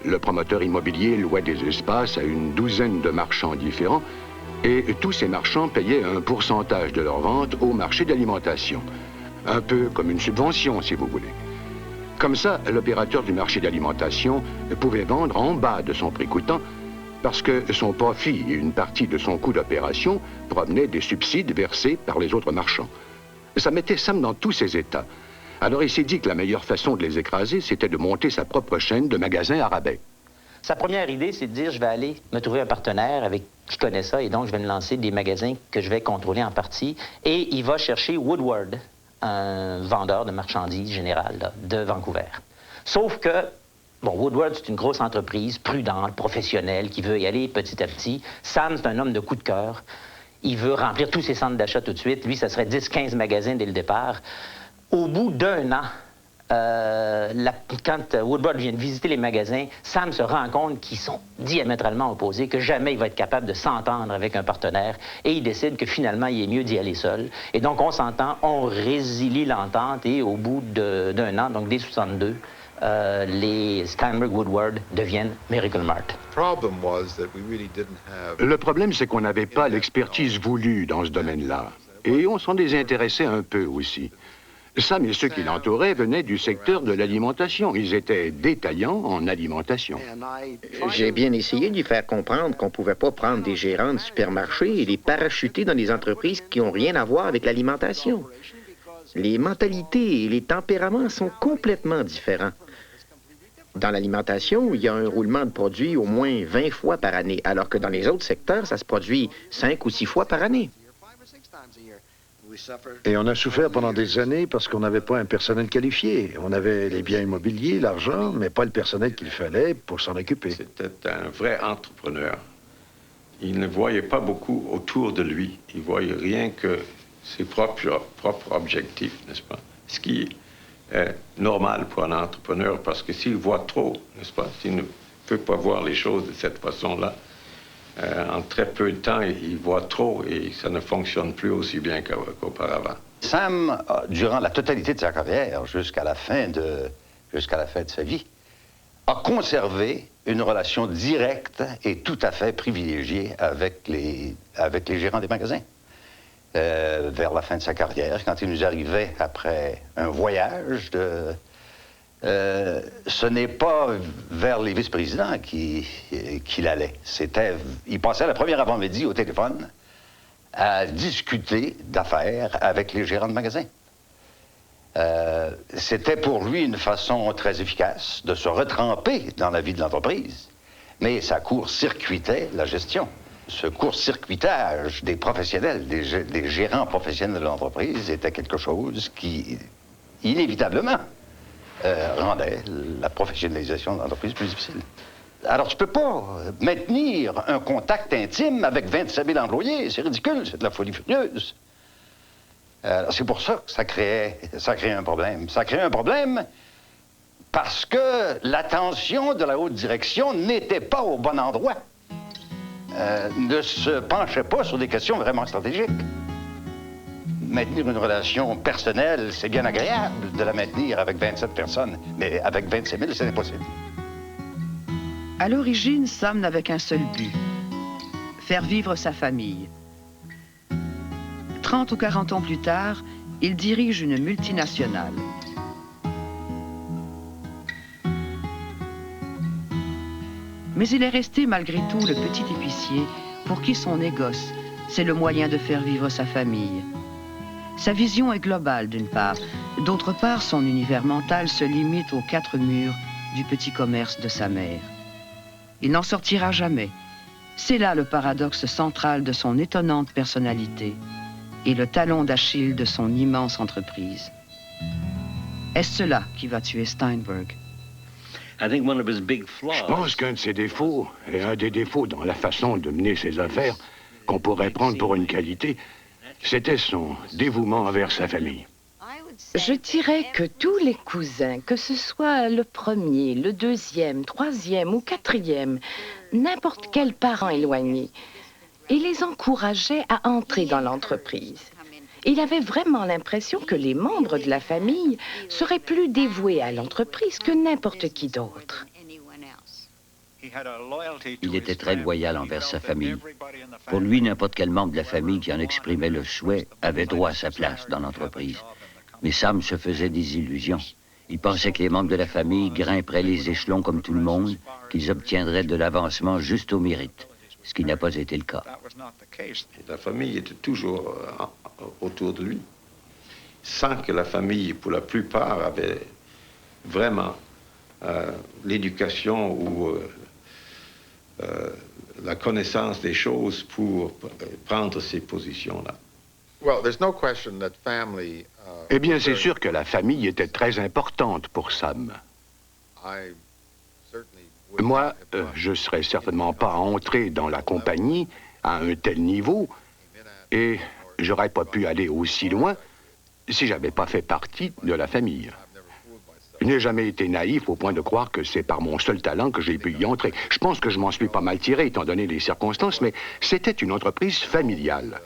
Le promoteur immobilier louait des espaces à une douzaine de marchands différents et tous ces marchands payaient un pourcentage de leur vente au marché d'alimentation. Un peu comme une subvention, si vous voulez. Comme ça, l'opérateur du marché d'alimentation pouvait vendre en bas de son prix coûtant parce que son profit et une partie de son coût d'opération provenaient des subsides versés par les autres marchands. Ça mettait Sam dans tous ses états. Alors il s'est dit que la meilleure façon de les écraser, c'était de monter sa propre chaîne de magasins à rabais. Sa première idée, c'est de dire, je vais aller me trouver un partenaire avec qui connaît ça, et donc je vais me lancer des magasins que je vais contrôler en partie. Et il va chercher Woodward, un vendeur de marchandises générales là, de Vancouver. Sauf que, bon, Woodward, c'est une grosse entreprise, prudente, professionnelle, qui veut y aller petit à petit. Sam, c'est un homme de coup de cœur. Il veut remplir tous ses centres d'achat tout de suite. Lui, ça serait 10-15 magasins dès le départ. Au bout d'un an, quand Woodward vient de visiter les magasins, Sam se rend compte qu'ils sont diamétralement opposés, que jamais il va être capable de s'entendre avec un partenaire, et il décide que finalement, il est mieux d'y aller seul. Et donc, on s'entend, on résilie l'entente, et au bout d'un an, donc dès 62, les Steinberg Woodward deviennent Miracle Mart. Le problème, c'est qu'on n'avait pas l'expertise voulue dans ce domaine-là. Et on s'en désintéressait un peu aussi. Sam et ceux qui l'entouraient venaient du secteur de l'alimentation. Ils étaient détaillants en alimentation. J'ai bien essayé de lui faire comprendre qu'on ne pouvait pas prendre des gérants de supermarchés et les parachuter dans des entreprises qui n'ont rien à voir avec l'alimentation. Les mentalités et les tempéraments sont complètement différents. Dans l'alimentation, il y a un roulement de produits au moins 20 fois par année, alors que dans les autres secteurs, ça se produit 5 ou 6 fois par année. Et on a souffert pendant des années parce qu'on n'avait pas un personnel qualifié. On avait les biens immobiliers, l'argent, mais pas le personnel qu'il fallait pour s'en occuper. C'était un vrai entrepreneur. Il ne voyait pas beaucoup autour de lui. Il voyait rien que ses propres objectifs, n'est-ce pas? Ce qui est normal pour un entrepreneur, parce que s'il voit trop, n'est-ce pas? S'il ne peut pas voir les choses de cette façon-là, en très peu de temps, il voit trop et ça ne fonctionne plus aussi bien qu'auparavant. Sam, durant la totalité de sa carrière, jusqu'à la fin de sa vie, a conservé une relation directe et tout à fait privilégiée avec les gérants des magasins. Vers la fin de sa carrière, quand il nous arrivait après un voyage ce n'est pas vers les vice-présidents qu'il allait. Il passait la première avant-midi au téléphone à discuter d'affaires avec les gérants de magasins. C'était pour lui une façon très efficace de se retremper dans la vie de l'entreprise, mais ça court-circuitait la gestion. Ce court-circuitage des professionnels, des gérants professionnels de l'entreprise était quelque chose qui, inévitablement, rendait la professionnalisation de l'entreprise plus difficile. Alors, tu peux pas maintenir un contact intime avec 27 000 employés. C'est ridicule, c'est de la folie furieuse. C'est pour ça que ça créait un problème. Ça crée un problème parce que l'attention de la haute direction n'était pas au bon endroit. Ne se penchait pas sur des questions vraiment stratégiques. Maintenir une relation personnelle, c'est bien agréable de la maintenir avec 27 personnes, mais avec 27 000, c'est impossible. À l'origine, Sam n'avait qu'un seul but, faire vivre sa famille. 30 ou 40 ans plus tard, il dirige une multinationale. Mais il est resté malgré tout le petit épicier pour qui son négoce, c'est le moyen de faire vivre sa famille. Sa vision est globale d'une part, d'autre part son univers mental se limite aux 4 murs du petit commerce de sa mère. Il n'en sortira jamais. C'est là le paradoxe central de son étonnante personnalité et le talon d'Achille de son immense entreprise. Est-ce cela qui va tuer Steinberg? Je pense qu'un de ses défauts, et un des défauts dans la façon de mener ses affaires, qu'on pourrait prendre pour une qualité, c'était son dévouement envers sa famille. Je dirais que tous les cousins, que ce soit le premier, le deuxième, troisième ou quatrième, n'importe quel parent éloigné, il les encourageait à entrer dans l'entreprise. Il avait vraiment l'impression que les membres de la famille seraient plus dévoués à l'entreprise que n'importe qui d'autre. Il était très loyal envers sa famille. Pour lui, n'importe quel membre de la famille qui en exprimait le souhait avait droit à sa place dans l'entreprise. Mais Sam se faisait des illusions. Il pensait que les membres de la famille grimperaient les échelons comme tout le monde, qu'ils obtiendraient de l'avancement juste au mérite, ce qui n'a pas été le cas. La famille était toujours autour de lui, sans que la famille, pour la plupart, avait vraiment l'éducation ou la connaissance des choses pour prendre ces positions-là. Eh bien, c'est sûr que la famille était très importante pour Sam. Moi, je ne serais certainement pas entré dans la compagnie à un tel niveau et j'aurais pas pu aller aussi loin si j'avais pas fait partie de la famille. Je n'ai jamais été naïf au point de croire que c'est par mon seul talent que j'ai pu y entrer. Je pense que je m'en suis pas mal tiré, étant donné les circonstances, mais c'était une entreprise familiale.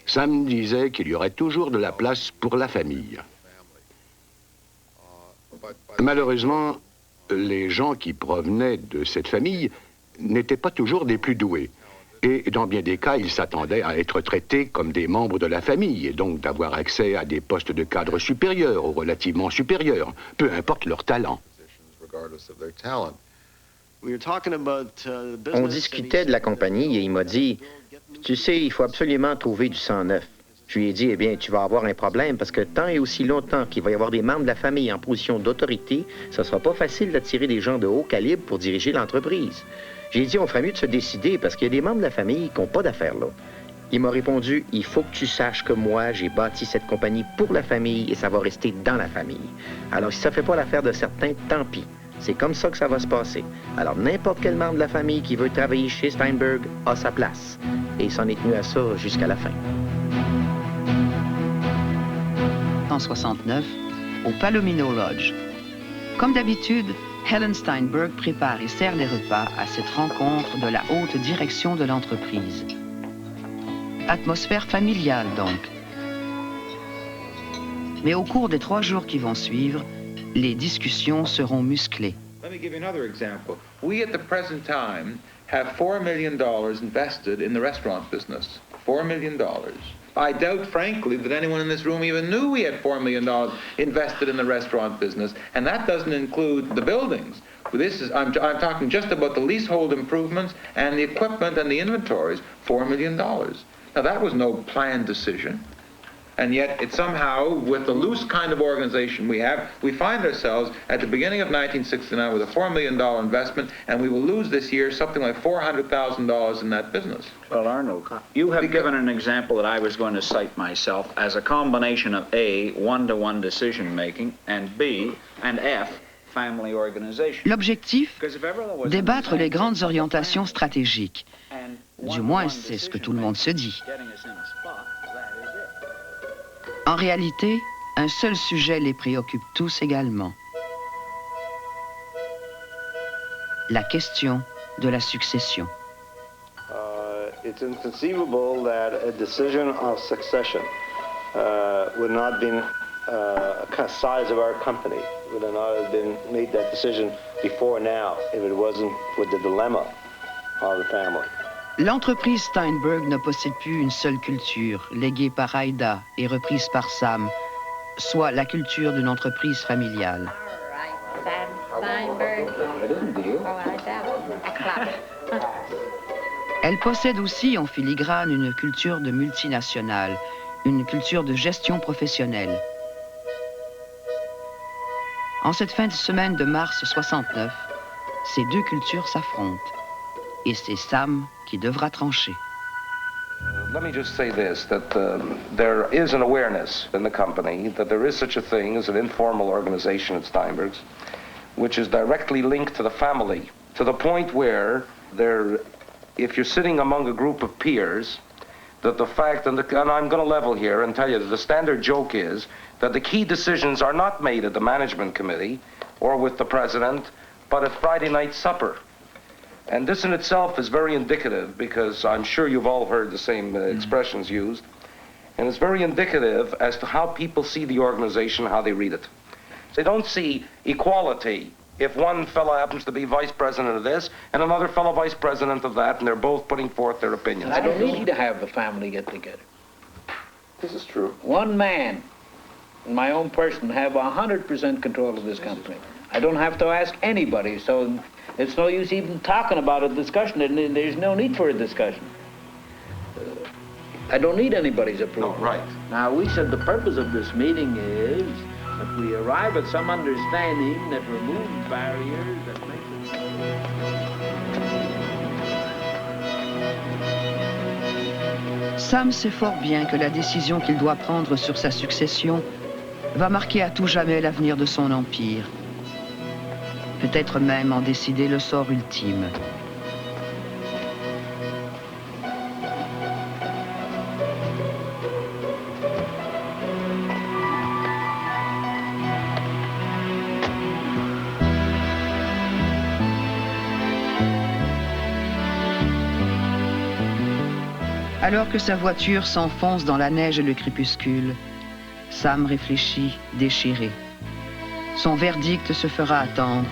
Sam disait qu'il y aurait toujours de la place pour la famille. Malheureusement, les gens qui provenaient de cette famille n'étaient pas toujours des plus doués. Et dans bien des cas, ils s'attendaient à être traités comme des membres de la famille et donc d'avoir accès à des postes de cadre supérieurs ou relativement supérieurs, peu importe leur talent. On discutait de la compagnie et il m'a dit, « Tu sais, il faut absolument trouver du sang neuf. » Je lui ai dit, « Eh bien, tu vas avoir un problème parce que tant et aussi longtemps qu'il va y avoir des membres de la famille en position d'autorité, ce ne sera pas facile d'attirer des gens de haut calibre pour diriger l'entreprise. » J'ai dit, on ferait mieux de se décider parce qu'il y a des membres de la famille qui n'ont pas d'affaires là. Il m'a répondu, il faut que tu saches que moi, j'ai bâti cette compagnie pour la famille et ça va rester dans la famille. Alors, si ça ne fait pas l'affaire de certains, tant pis. C'est comme ça que ça va se passer. Alors, n'importe quel membre de la famille qui veut travailler chez Steinberg a sa place. Et il s'en est tenu à ça jusqu'à la fin. En 1969, au Palomino Lodge. Comme d'habitude, Helen Steinberg prépare et sert les repas à cette rencontre de la haute direction de l'entreprise. Atmosphère familiale, donc. Mais au cours des 3 jours qui vont suivre, les discussions seront musclées. Let me give you another example. We, at the present time, have $4 million invested in the restaurant business. $4 million. I doubt, frankly, that anyone in this room even knew we had $4 million invested in the restaurant business, and that doesn't include the buildings. I'm talking just about the leasehold improvements and the equipment and the inventories, $4 million. Now, that was no planned decision, and yet it somehow, with the loose kind of organization we have, we find ourselves at the beginning of 1969 with a $4 million investment, and we will lose this year something like $400,000 in that business. Well, Arnold, you have given an example that I was going to cite myself as a combination of A, one-to-one decision-making, and B, and F, family organization. L'objectif, débattre les grandes orientations stratégiques. Du moins, c'est ce que tout le monde se dit. En réalité, un seul sujet les préoccupe tous également. La question de la succession. It's inconceivable that a decision of succession would not have been the size of our company, would not have been made that decision before now if it wasn't for the dilemma of the family. L'entreprise Steinberg ne possède plus une seule culture, léguée par Aida et reprise par Sam, soit la culture d'une entreprise familiale. Elle possède aussi en filigrane une culture de multinationale, une culture de gestion professionnelle. En cette fin de semaine de mars 69, ces deux cultures s'affrontent. Et c'est Sam qui devra trancher. Let me just say this, that there is an awareness in the company that there is such a thing as an informal organization at Steinberg's, which is directly linked to the family, to the point where if you're sitting among a group of peers, that the fact, and I'm going to level here and tell you that the standard joke is that the key decisions are not made at the management committee or with the president, but at Friday night supper. And this in itself is very indicative, because I'm sure you've all heard the same expressions used, and it's very indicative as to how people see the organization, how they read it. They don't see equality if one fellow happens to be vice president of this and another fellow vice president of that, and they're both putting forth their opinions. I don't need to have the family get together. This is true. One man, my own person, have 100% control of this company. I don't have to ask anybody, so it's no use even talking about a discussion, and there's no need for a discussion. I don't need anybody's approval. No, right. Now, we said the purpose of this meeting is that we arrive at some understanding that removes barriers, that makes it... Sam sait fort bien que la décision qu'il doit prendre sur sa succession va marquer à tout jamais l'avenir de son empire. Peut-être même en décider le sort ultime. Alors que sa voiture s'enfonce dans la neige et le crépuscule, Sam réfléchit, déchiré. Son verdict se fera attendre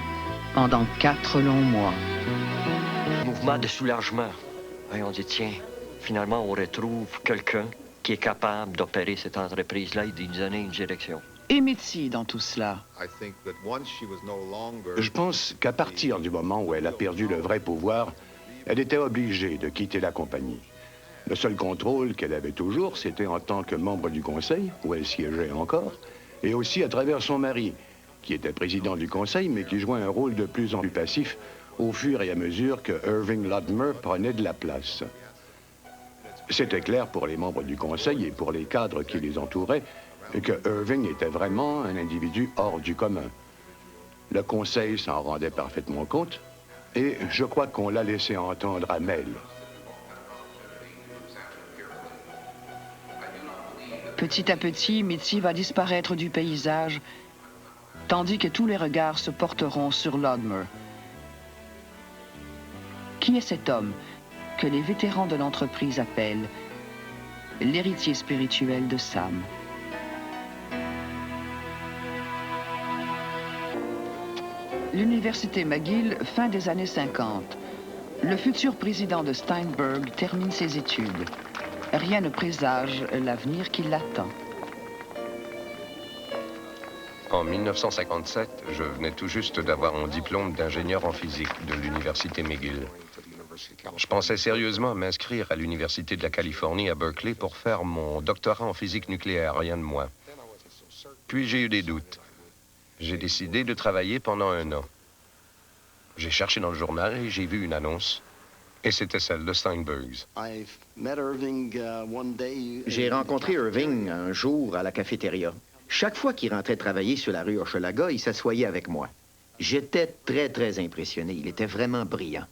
pendant 4 longs mois. Mouvement de soulagement. Et on dit, tiens, finalement, on retrouve quelqu'un qui est capable d'opérer cette entreprise-là et de lui donner une direction. Et Mitzi dans tout cela? Je pense qu'à partir du moment où elle a perdu le vrai pouvoir, elle était obligée de quitter la compagnie. Le seul contrôle qu'elle avait toujours, c'était en tant que membre du conseil, où elle siégeait encore, et aussi à travers son mari, qui était président du conseil, mais qui jouait un rôle de plus en plus passif au fur et à mesure que Irving Lodmer prenait de la place. C'était clair pour les membres du conseil et pour les cadres qui les entouraient que Irving était vraiment un individu hors du commun. Le conseil s'en rendait parfaitement compte, et je crois qu'on l'a laissé entendre à Mel. Petit à petit, Mitzi va disparaître du paysage, tandis que tous les regards se porteront sur Lodmer. Qui est cet homme que les vétérans de l'entreprise appellent l'héritier spirituel de Sam? L'université McGill, fin des années 50. Le futur président de Steinberg termine ses études. Rien ne présage l'avenir qui l'attend. En 1957, je venais tout juste d'avoir mon diplôme d'ingénieur en physique de l'université McGill. Je pensais sérieusement à m'inscrire à l'université de la Californie à Berkeley pour faire mon doctorat en physique nucléaire, rien de moins. Puis j'ai eu des doutes. J'ai décidé de travailler pendant 1 an. J'ai cherché dans le journal et j'ai vu une annonce. Et c'était celle de Steinberg's. J'ai rencontré Irving un jour à la cafétéria. Chaque fois qu'il rentrait travailler sur la rue Hochelaga, il s'assoyait avec moi. J'étais très, très impressionné. Il était vraiment brillant.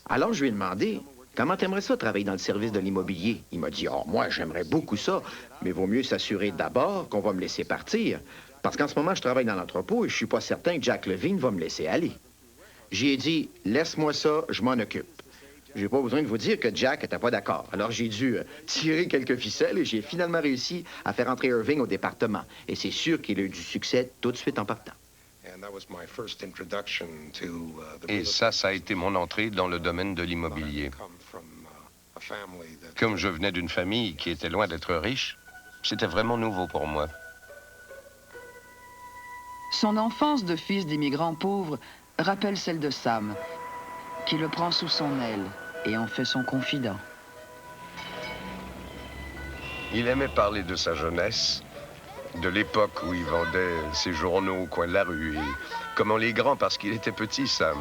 Alors, je lui ai demandé, comment t'aimerais ça travailler dans le service de l'immobilier? Il m'a dit, oh, moi, j'aimerais beaucoup ça, mais vaut mieux s'assurer d'abord qu'on va me laisser partir. Parce qu'en ce moment, je travaille dans l'entrepôt et je suis pas certain que Jack Levine va me laisser aller. J'ai dit, laisse-moi ça, je m'en occupe. J'ai pas besoin de vous dire que Jack n'était pas d'accord. Alors j'ai dû tirer quelques ficelles et j'ai finalement réussi à faire entrer Irving au département. Et c'est sûr qu'il a eu du succès tout de suite en partant. Et ça a été mon entrée dans le domaine de l'immobilier. Comme je venais d'une famille qui était loin d'être riche, c'était vraiment nouveau pour moi. Son enfance de fils d'immigrants pauvres rappelle celle de Sam, qui le prend sous son aile et en fait son confident. Il aimait parler de sa jeunesse, de l'époque où il vendait ses journaux au coin de la rue, et comment les grands, parce qu'il était petit, Sam,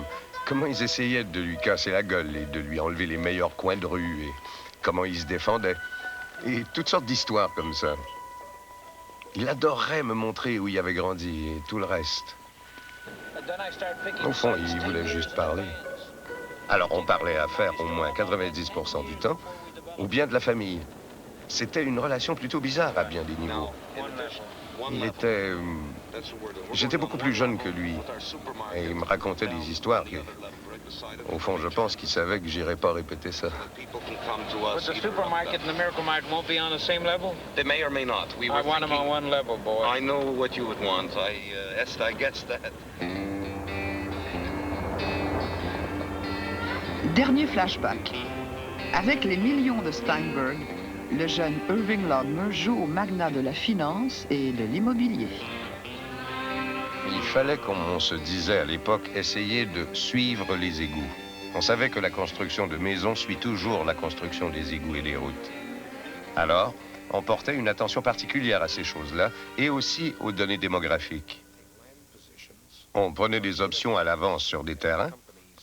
comment ils essayaient de lui casser la gueule et de lui enlever les meilleurs coins de rue, et comment il se défendait, et toutes sortes d'histoires comme ça. Il adorerait me montrer où il avait grandi et tout le reste. Au fond, il voulait juste parler. Alors on parlait affaires au moins 90% du temps, ou bien de la famille. C'était une relation plutôt bizarre à bien des niveaux. Il était... J'étais beaucoup plus jeune que lui, et il me racontait des histoires que... Au fond, je pense qu'il savait que j'irais pas répéter ça. But the supermarket and the Miracle Mart won't be on the same level? They may or may not. I want them on one level, boy. I know what you would want. I guess that. Dernier flashback. Avec les millions de Steinberg, le jeune Irving Lodmer joue au magnat de la finance et de l'immobilier. Il fallait, comme on se disait à l'époque, essayer de suivre les égouts. On savait que la construction de maisons suit toujours la construction des égouts et des routes. Alors, on portait une attention particulière à ces choses-là et aussi aux données démographiques. On prenait des options à l'avance sur des terrains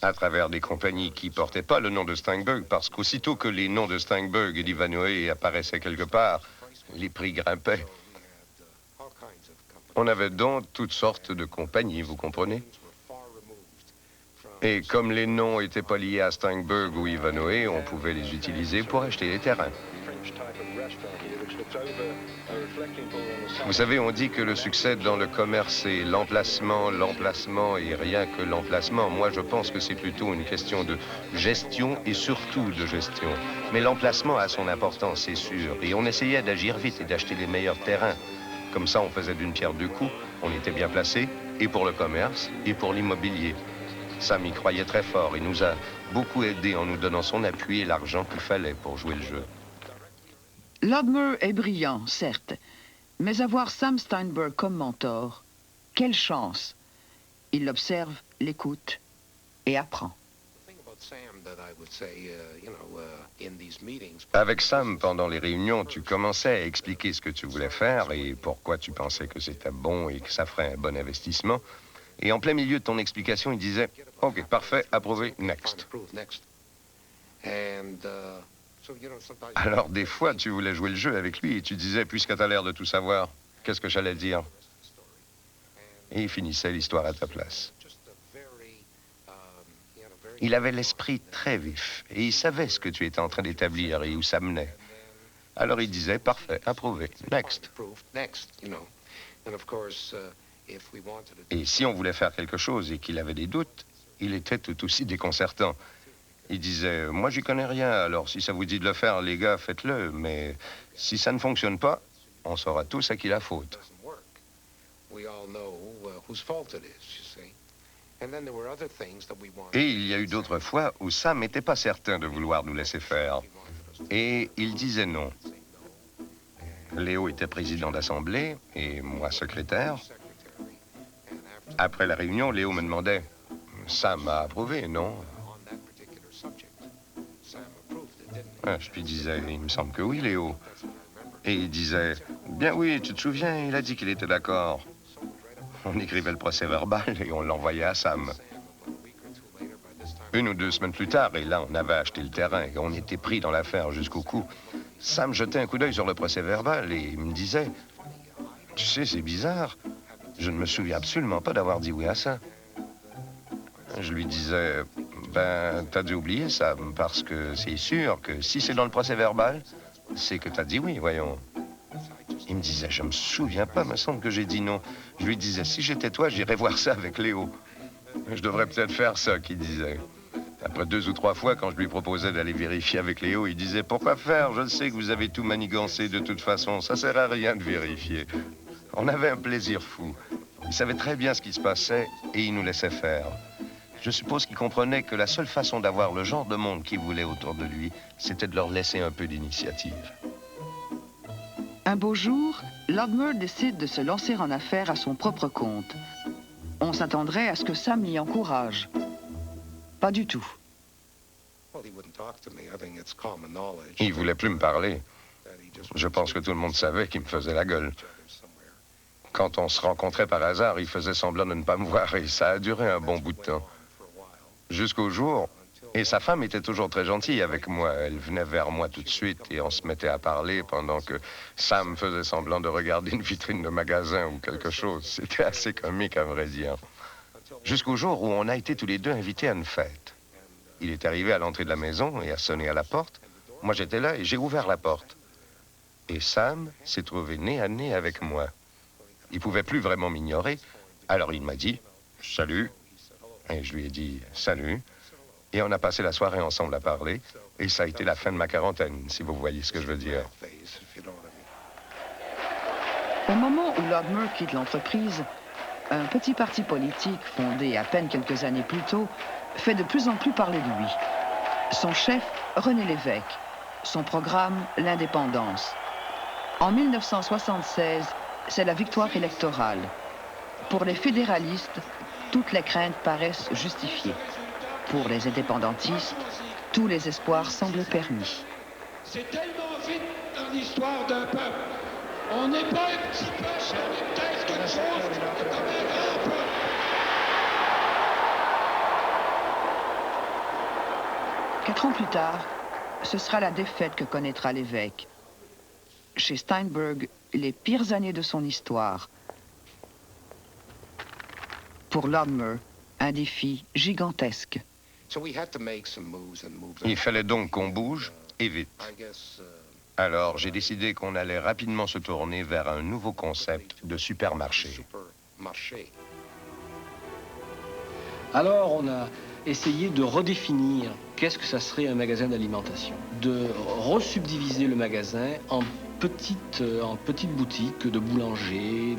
à travers des compagnies qui portaient pas le nom de Steinberg, parce qu'aussitôt que les noms de Steinberg et d'Ivanhoe apparaissaient quelque part, les prix grimpaient. On avait donc toutes sortes de compagnies, vous comprenez? Et comme les noms n'étaient pas liés à Steinberg ou Ivanhoe, on pouvait les utiliser pour acheter les terrains. Vous savez, on dit que le succès dans le commerce, c'est l'emplacement, l'emplacement et rien que l'emplacement. Moi, je pense que c'est plutôt une question de gestion et surtout de gestion. Mais l'emplacement a son importance, c'est sûr. Et on essayait d'agir vite et d'acheter les meilleurs terrains. Comme ça, on faisait d'une pierre deux coups. On était bien placé, et pour le commerce, et pour l'immobilier. Sam y croyait très fort et nous a beaucoup aidés en nous donnant son appui et l'argent qu'il fallait pour jouer le jeu. Lodmer est brillant, certes, mais avoir Sam Steinberg comme mentor, quelle chance! Il l'observe, l'écoute et apprend. Avec Sam, pendant les réunions, tu commençais à expliquer ce que tu voulais faire et pourquoi tu pensais que c'était bon et que ça ferait un bon investissement. Et en plein milieu de ton explication, il disait « OK, parfait, approuvé, next ». Alors, des fois, tu voulais jouer le jeu avec lui et tu disais « Puisque tu as l'air de tout savoir, qu'est-ce que j'allais dire ?» Et il finissait l'histoire à ta place. Il avait l'esprit très vif et il savait ce que tu étais en train d'établir et où ça menait. Alors il disait « Parfait, approuvé, next ». Et si on voulait faire quelque chose et qu'il avait des doutes, il était tout aussi déconcertant. Il disait « Moi, j'y connais rien, alors si ça vous dit de le faire, les gars, faites-le. Mais si ça ne fonctionne pas, on saura tous à qui la faute. » Et il y a eu d'autres fois où Sam n'était pas certain de vouloir nous laisser faire. Et il disait non. Léo était président d'assemblée et moi secrétaire. Après la réunion, Léo me demandait « Sam a approuvé, non ?» Je lui disais « Il me semble que oui, Léo. » Et il disait « Bien oui, tu te souviens, il a dit qu'il était d'accord. » On écrivait le procès-verbal et on l'envoyait à Sam. 1 ou 2 semaines plus tard, et là, on avait acheté le terrain et on était pris dans l'affaire jusqu'au cou. Sam jetait un coup d'œil sur le procès-verbal et il me disait « Tu sais, c'est bizarre. Je ne me souviens absolument pas d'avoir dit oui à ça. » Je lui disais « Ben, t'as dû oublier ça, parce que c'est sûr que si c'est dans le procès-verbal, c'est que t'as dit oui, voyons. » Il me disait « Je me souviens pas, il me semble que j'ai dit non. » Je lui disais « Si j'étais toi, j'irais voir ça avec Léo. » Je devrais peut-être faire ça, qu'il disait. Après 2 ou 3 fois, quand je lui proposais d'aller vérifier avec Léo, il disait « Pourquoi faire? Je sais que vous avez tout manigancé de toute façon. Ça sert à rien de vérifier. » On avait un plaisir fou. Il savait très bien ce qui se passait et il nous laissait faire. Je suppose qu'il comprenait que la seule façon d'avoir le genre de monde qu'il voulait autour de lui, c'était de leur laisser un peu d'initiative. Un beau jour, Lodmer décide de se lancer en affaires à son propre compte. On s'attendrait à ce que Sam l'y encourage. Pas du tout. Il voulait plus me parler. Je pense que tout le monde savait qu'il me faisait la gueule. Quand on se rencontrait par hasard, il faisait semblant de ne pas me voir et ça a duré un bon bout de temps. Jusqu'au jour, et sa femme était toujours très gentille avec moi. Elle venait vers moi tout de suite et on se mettait à parler pendant que Sam faisait semblant de regarder une vitrine de magasin ou quelque chose. C'était assez comique, à vrai dire. Jusqu'au jour où on a été tous les deux invités à une fête. Il est arrivé à l'entrée de la maison et a sonné à la porte. Moi, j'étais là et j'ai ouvert la porte. Et Sam s'est trouvé nez à nez avec moi. Il pouvait plus vraiment m'ignorer. Alors il m'a dit « Salut ». Et je lui ai dit « Salut ». Et on a passé la soirée ensemble à parler. Et ça a été la fin de ma quarantaine, si vous voyez ce que je veux dire. Au moment où Lodmer quitte l'entreprise, un petit parti politique fondé à peine quelques années plus tôt fait de plus en plus parler de lui. Son chef, René Lévesque. Son programme, l'indépendance. En 1976, c'est la victoire électorale. Pour les fédéralistes, toutes les craintes paraissent justifiées. Pour les indépendantistes, tous les espoirs semblent permis. C'est tellement vite dans l'histoire d'un peuple. On n'est pas un petit peuple, on est peut-être quelque chose comme un grand peuple. Quatre ans plus tard, ce sera la défaite que connaîtra l'évêque. Chez Steinberg, les pires années de son histoire. Pour Lodmer, un défi gigantesque. Il fallait donc qu'on bouge, et vite. Alors, j'ai décidé qu'on allait rapidement se tourner vers un nouveau concept de supermarché. Alors, on a essayé de redéfinir qu'est-ce que ça serait un magasin d'alimentation, de resubdiviser le magasin en petites boutiques de boulangers,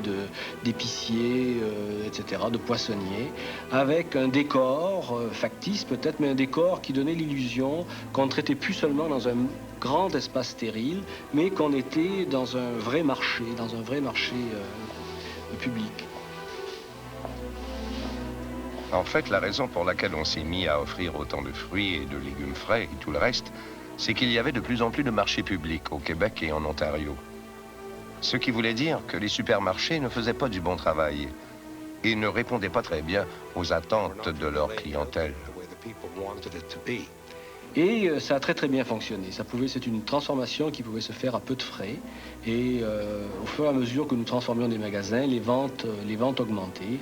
d'épiciers, etc., de poissonniers, avec un décor factice peut-être, mais un décor qui donnait l'illusion qu'on ne traitait plus seulement dans un grand espace stérile, mais qu'on était dans un vrai marché, public. En fait, la raison pour laquelle on s'est mis à offrir autant de fruits et de légumes frais et tout le reste, c'est qu'il y avait de plus en plus de marchés publics au Québec et en Ontario. Ce qui voulait dire que les supermarchés ne faisaient pas du bon travail et ne répondaient pas très bien aux attentes de leur clientèle. Et ça a très bien fonctionné. C'est une transformation qui pouvait se faire à peu de frais. Et au fur et à mesure que nous transformions des magasins, les ventes augmentaient.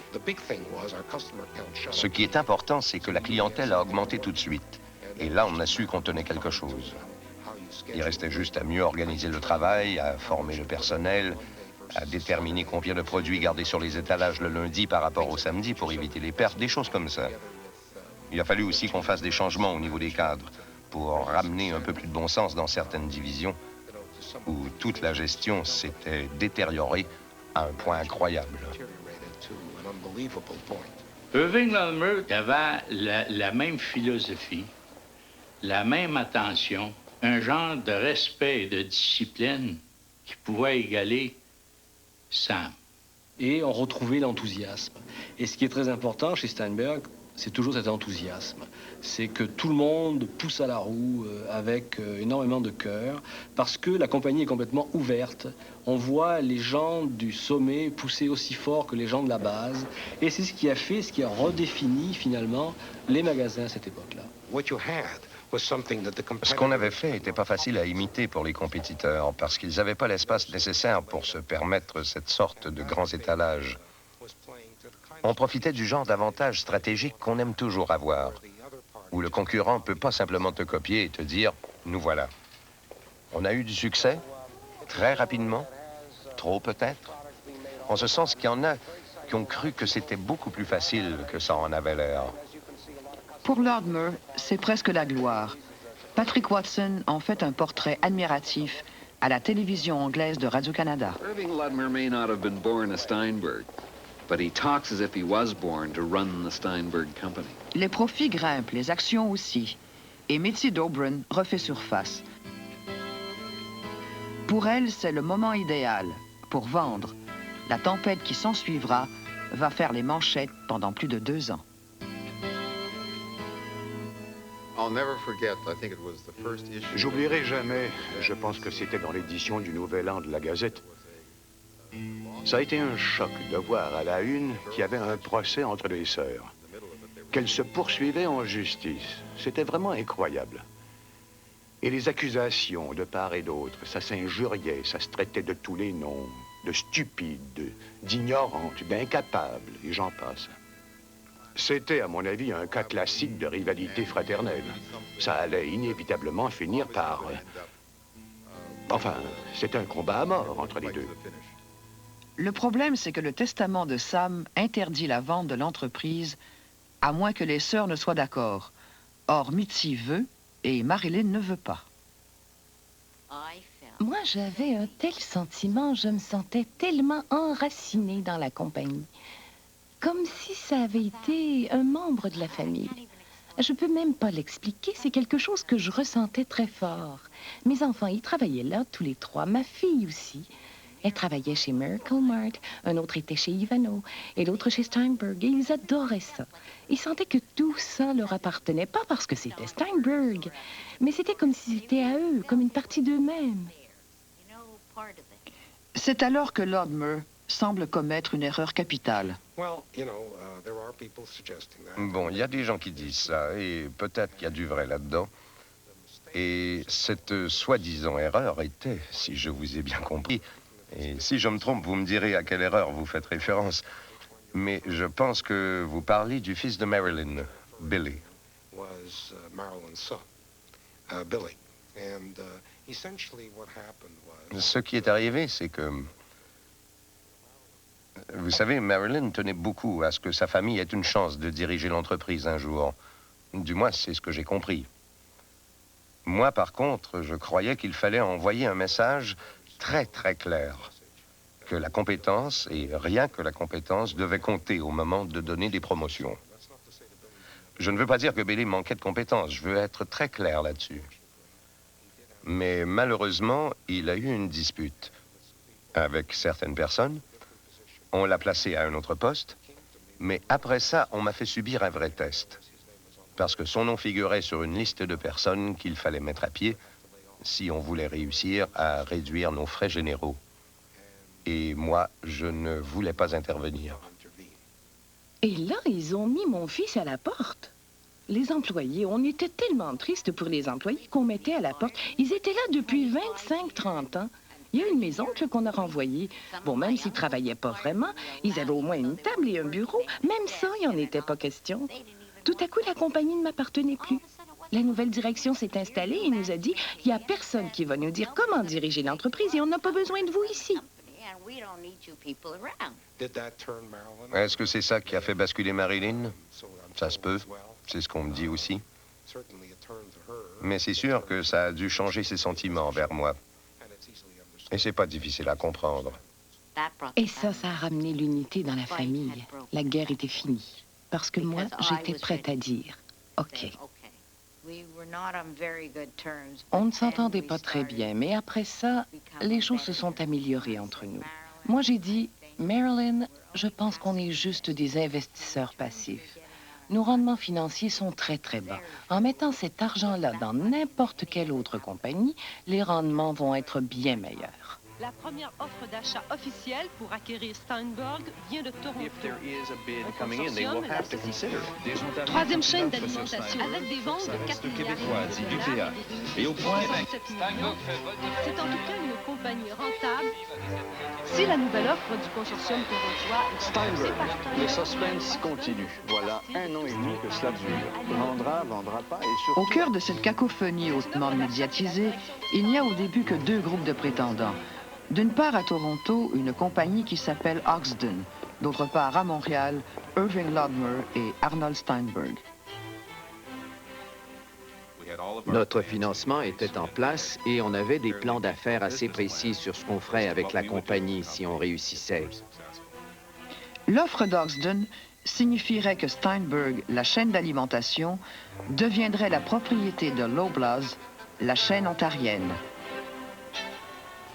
Ce qui est important, c'est que la clientèle a augmenté tout de suite. Et là, on a su qu'on tenait quelque chose. Il restait juste à mieux organiser le travail, à former le personnel, à déterminer combien de produits garder sur les étalages le lundi par rapport au samedi pour éviter les pertes, des choses comme ça. Il a fallu aussi qu'on fasse des changements au niveau des cadres pour ramener un peu plus de bon sens dans certaines divisions où toute la gestion s'était détériorée à un point incroyable. Irving Lorimer avait la même philosophie, la même attention, un genre de respect et de discipline qui pouvait égaler Sam. Et on retrouvait l'enthousiasme. Et ce qui est très important chez Steinberg, c'est toujours cet enthousiasme. C'est que tout le monde pousse à la roue avec énormément de cœur, parce que la compagnie est complètement ouverte. On voit les gens du sommet pousser aussi fort que les gens de la base. Et c'est ce qui a redéfini finalement les magasins à cette époque-là. Ce qu'on avait fait n'était pas facile à imiter pour les compétiteurs, parce qu'ils n'avaient pas l'espace nécessaire pour se permettre cette sorte de grands étalages. On profitait du genre d'avantage stratégique qu'on aime toujours avoir, où le concurrent ne peut pas simplement te copier et te dire « nous voilà ». On a eu du succès, très rapidement, trop peut-être, en ce sens qu'il y en a qui ont cru que c'était beaucoup plus facile que ça en avait l'air. Pour Lorimer, c'est presque la gloire. Patrick Watson en fait un portrait admiratif à la télévision anglaise de Radio-Canada. Irving Lorimer may not have been born a Steinberg, but he talks as if he was born to run the Steinberg Company. Les profits grimpent, les actions aussi. Et Mitzi Dobrin refait surface. Pour elle, c'est le moment idéal pour vendre. La tempête qui s'ensuivra va faire les manchettes pendant plus de 2 ans. J'oublierai jamais, je pense que c'était dans l'édition du Nouvel An de la Gazette. Ça a été un choc de voir à la une qu'il y avait un procès entre les sœurs, qu'elles se poursuivaient en justice. C'était vraiment incroyable. Et les accusations de part et d'autre, ça s'injuriait, ça se traitait de tous les noms, de stupides, d'ignorantes, d'incapables, et j'en passe. C'était, à mon avis, un cas classique de rivalité fraternelle. Ça allait inévitablement finir par... Enfin, c'était un combat à mort entre les deux. Le problème, c'est que le testament de Sam interdit la vente de l'entreprise, à moins que les sœurs ne soient d'accord. Or, Mitzi veut, et Marilyn ne veut pas. Moi, j'avais un tel sentiment, je me sentais tellement enracinée dans la compagnie. Comme si ça avait été un membre de la famille. Je peux même pas l'expliquer, c'est quelque chose que je ressentais très fort. Mes enfants, ils travaillaient là, tous les 3. Ma fille aussi. Elle travaillait chez Miracle Mart, un autre était chez Ivano, et l'autre chez Steinberg, et ils adoraient ça. Ils sentaient que tout ça leur appartenait, pas parce que c'était Steinberg, mais c'était comme si c'était à eux, comme une partie d'eux-mêmes. C'est alors que Lorimer semble commettre une erreur capitale. Bon, il y a des gens qui disent ça, et peut-être qu'il y a du vrai là-dedans. Et cette soi-disant erreur était, si je vous ai bien compris, et si je me trompe, vous me direz à quelle erreur vous faites référence, mais je pense que vous parlez du fils de Marilyn, Billy. Ce qui est arrivé, c'est que... Vous savez, Marilyn tenait beaucoup à ce que sa famille ait une chance de diriger l'entreprise un jour. Du moins, c'est ce que j'ai compris. Moi, par contre, je croyais qu'il fallait envoyer un message très très clair que la compétence, et rien que la compétence, devait compter au moment de donner des promotions. Je ne veux pas dire que Bailey manquait de compétences, je veux être très clair là-dessus. Mais malheureusement, il a eu une dispute avec certaines personnes. On l'a placé à un autre poste, mais après ça, on m'a fait subir un vrai test. Parce que son nom figurait sur une liste de personnes qu'il fallait mettre à pied si on voulait réussir à réduire nos frais généraux. Et moi, je ne voulais pas intervenir. Et là, ils ont mis mon fils à la porte. Les employés, on était tellement tristes pour les employés qu'on mettait à la porte. Ils étaient là depuis 25-30 ans. Il y a une maison qu'on a renvoyée. Bon, même s'ils ne travaillaient pas vraiment, ils avaient au moins une table et un bureau. Même ça, il n'en était pas question. Tout à coup, la compagnie ne m'appartenait plus. La nouvelle direction s'est installée et nous a dit « Il n'y a personne qui va nous dire comment diriger l'entreprise et on n'a pas besoin de vous ici. » Est-ce que c'est ça qui a fait basculer Marilyn? Ça se peut. C'est ce qu'on me dit aussi. Mais c'est sûr que ça a dû changer ses sentiments envers moi. Et c'est pas difficile à comprendre. Et ça a ramené l'unité dans la famille. La guerre était finie. Parce que moi, j'étais prête à dire « OK ». On ne s'entendait pas très bien, mais après ça, les choses se sont améliorées entre nous. Moi, j'ai dit « Marilyn, je pense qu'on est juste des investisseurs passifs. Nos rendements financiers sont très, très bas. En mettant cet argent-là dans n'importe quelle autre compagnie, les rendements vont être bien meilleurs. » La première offre d'achat officielle pour acquérir Steinberg vient de Toronto. Troisième chaîne d'alimentation avec des ventes de 4 milliards de dollars. Et au point, c'est en tout cas une compagnie rentable. Si la nouvelle offre du consortium torontois est Steinberg, le suspense continue. Voilà 1 an et demi que cela dure. Vendra, vendra pas et surtout... Au cœur de cette cacophonie hautement médiatisée, il n'y a au début que 2 groupes de prétendants. D'une part, à Toronto, une compagnie qui s'appelle Oxden. D'autre part, à Montréal, Irving Lodmer et Arnold Steinberg. Notre financement était en place et on avait des plans d'affaires assez précis sur ce qu'on ferait avec la compagnie si on réussissait. L'offre d'Oxden signifierait que Steinberg, la chaîne d'alimentation, deviendrait la propriété de Loblaws, la chaîne ontarienne.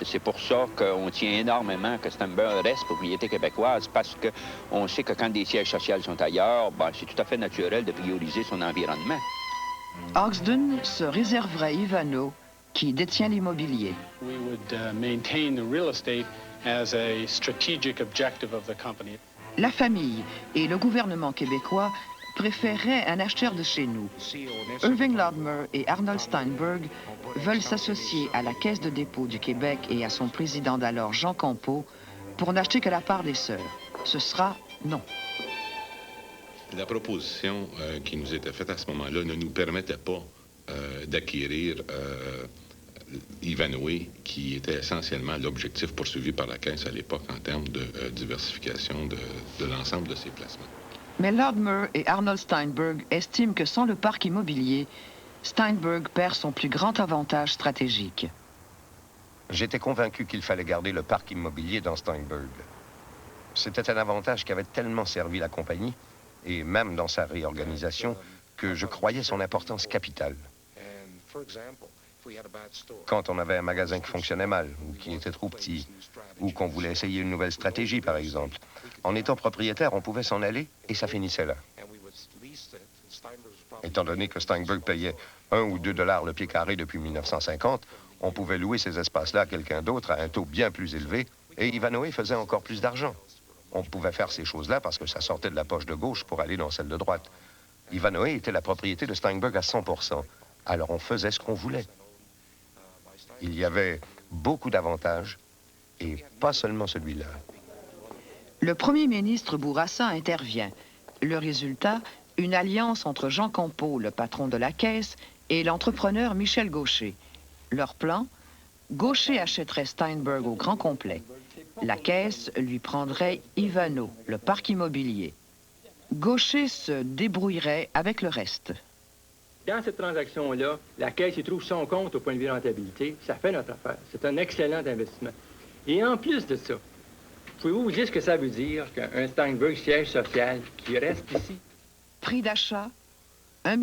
C'est pour ça qu'on tient énormément que Steinberg reste propriété québécoise, parce qu'on sait que quand des sièges sociaux sont ailleurs, ben, c'est tout à fait naturel de prioriser son environnement. Oxden se réserverait Ivano, qui détient l'immobilier. La famille et le gouvernement québécois préféreraient un acheteur de chez nous. Irving Lodmer et Arnold Steinberg veulent s'associer à la Caisse de dépôt du Québec et à son président d'alors, Jean Campeau, pour n'acheter que la part des sœurs. Ce sera non. La proposition qui nous était faite à ce moment-là ne nous permettait pas d'acquérir Ivanhoe, qui était essentiellement l'objectif poursuivi par la Caisse à l'époque en termes de diversification de l'ensemble de ses placements. Mais Lodmer et Arnold Steinberg estiment que sans le parc immobilier, Steinberg perd son plus grand avantage stratégique. J'étais convaincu qu'il fallait garder le parc immobilier dans Steinberg. C'était un avantage qui avait tellement servi la compagnie, et même dans sa réorganisation, que je croyais son importance capitale. Quand on avait un magasin qui fonctionnait mal, ou qui était trop petit, ou qu'on voulait essayer une nouvelle stratégie, par exemple, en étant propriétaire, on pouvait s'en aller et ça finissait là. Étant donné que Steinberg payait 1 ou 2 $ le pied carré depuis 1950, on pouvait louer ces espaces-là à quelqu'un d'autre à un taux bien plus élevé, et Ivanhoe faisait encore plus d'argent. On pouvait faire ces choses-là parce que ça sortait de la poche de gauche pour aller dans celle de droite. Ivanhoe était la propriété de Steinberg à 100%. Alors on faisait ce qu'on voulait. Il y avait beaucoup d'avantages, et pas seulement celui-là. Le premier ministre Bourassa intervient. Le résultat, une alliance entre Jean Campeau, le patron de la Caisse, et l'entrepreneur Michel Gaucher. Leur plan, Gaucher achèterait Steinberg au grand complet. La Caisse lui prendrait Ivano, le parc immobilier. Gaucher se débrouillerait avec le reste. Dans cette transaction-là, la Caisse y trouve son compte au point de vue rentabilité. Ça fait notre affaire. C'est un excellent investissement. Et en plus de ça, pouvez-vous vous dire ce que ça veut dire qu'un Steinberg siège social qui reste ici? Prix d'achat, 1,3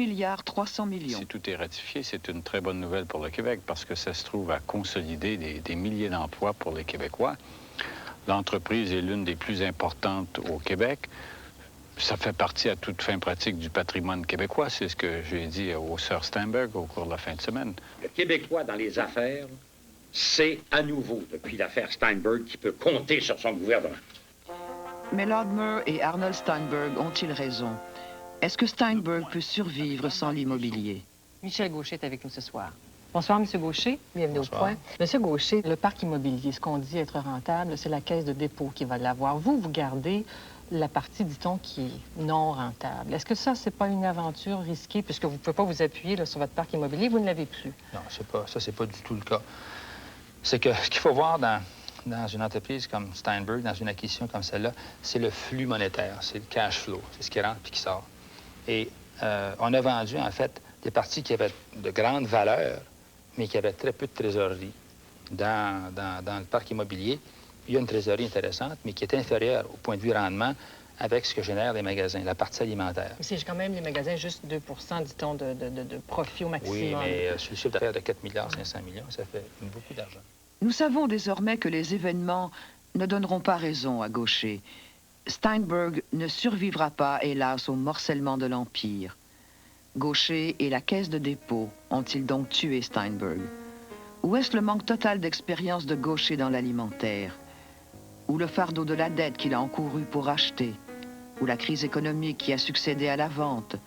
milliard. Si tout est ratifié, c'est une très bonne nouvelle pour le Québec parce que ça se trouve à consolider des milliers d'emplois pour les Québécois. L'entreprise est l'une des plus importantes au Québec. Ça fait partie à toute fin pratique du patrimoine québécois. C'est ce que j'ai dit aux sœurs Steinberg au cours de la fin de semaine. Le Québécois dans les affaires, c'est à nouveau, depuis l'affaire Steinberg, qui peut compter sur son gouvernement. Mais Lord Moore et Arnold Steinberg ont-ils raison? Est-ce que Steinberg peut survivre sans l'immobilier? Michel Gaucher est avec nous ce soir. Bonsoir, M. Gaucher. Bienvenue au point. M. Gaucher, le parc immobilier, ce qu'on dit être rentable, c'est la caisse de dépôt qui va l'avoir. Vous gardez la partie, dit-on, qui est non rentable. Est-ce que ça, c'est pas une aventure risquée, puisque vous ne pouvez pas vous appuyer là, sur votre parc immobilier, vous ne l'avez plus? Non, c'est pas du tout le cas. C'est que ce qu'il faut voir dans une entreprise comme Steinberg, dans une acquisition comme celle-là, c'est le flux monétaire, c'est le cash flow, c'est ce qui rentre puis qui sort. Et on a vendu, en fait, des parties qui avaient de grandes valeurs, mais qui avaient très peu de trésorerie dans le parc immobilier. Il y a une trésorerie intéressante, mais qui est inférieure au point de vue rendement avec ce que génèrent les magasins, la partie alimentaire. C'est quand même les magasins, juste 2 dit-on, de profit au maximum. Oui, mais sur le chiffre d'affaires de 4,5 milliards, ça fait beaucoup d'argent. Nous savons désormais que les événements ne donneront pas raison à Gaucher. Steinberg ne survivra pas, hélas, au morcellement de l'Empire. Gaucher et la Caisse de dépôt ont-ils donc tué Steinberg? Ou est-ce le manque total d'expérience de Gaucher dans l'alimentaire? Ou le fardeau de la dette qu'il a encouru pour acheter? Ou la crise économique qui a succédé à la vente?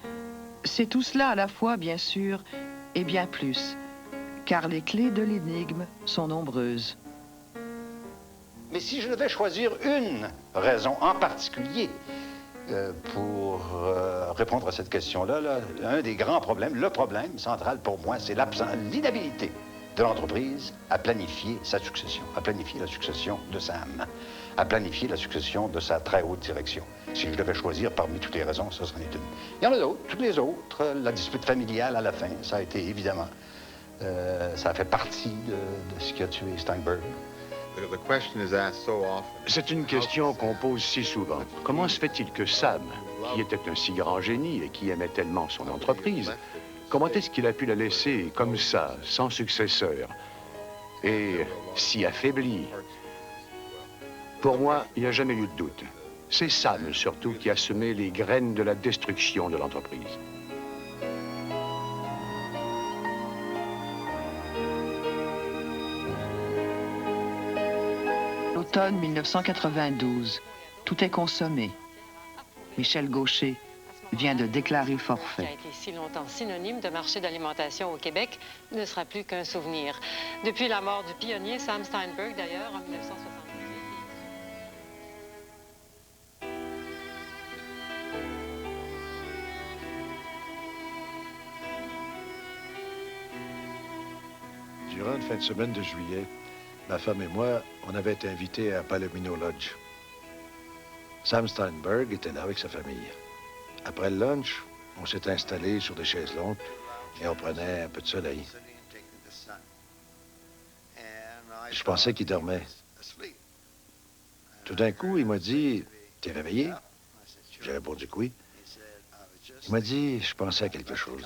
C'est tout cela à la fois, bien sûr, et bien plus, car les clés de l'énigme sont nombreuses. Mais si je devais choisir une raison en particulier pour répondre à cette question-là, un des grands problèmes, le problème central pour moi, c'est l'inhabilité de l'entreprise à planifier sa succession, à planifier la succession de Sam, à planifier la succession de sa très haute direction. Si je devais choisir parmi toutes les raisons, ça serait une. Il y en a d'autres, toutes les autres. La dispute familiale à la fin, ça a été évidemment, ça a fait partie de ce qui a tué Steinberg. C'est une question qu'on pose si souvent. Comment se fait-il que Sam, qui était un si grand génie et qui aimait tellement son entreprise, comment est-ce qu'il a pu la laisser comme ça, sans successeur, et si affaibli? Pour moi, il n'y a jamais eu de doute. C'est Sam, surtout, qui a semé les graines de la destruction de l'entreprise. L'automne 1992, tout est consommé. Michel Gaucher vient de déclarer forfait. Qui a été si longtemps synonyme de marché d'alimentation au Québec ne sera plus qu'un souvenir. Depuis la mort du pionnier Sam Steinberg, d'ailleurs, en 1978. Durant une fin de semaine de juillet, ma femme et moi, on avait été invités à Palomino Lodge. Sam Steinberg était là avec sa famille. Après le lunch, on s'est installé sur des chaises longues et on prenait un peu de soleil. Je pensais qu'il dormait. Tout d'un coup, il m'a dit, « T'es réveillé? » J'ai répondu que oui. Il m'a dit, « Je pensais à quelque chose.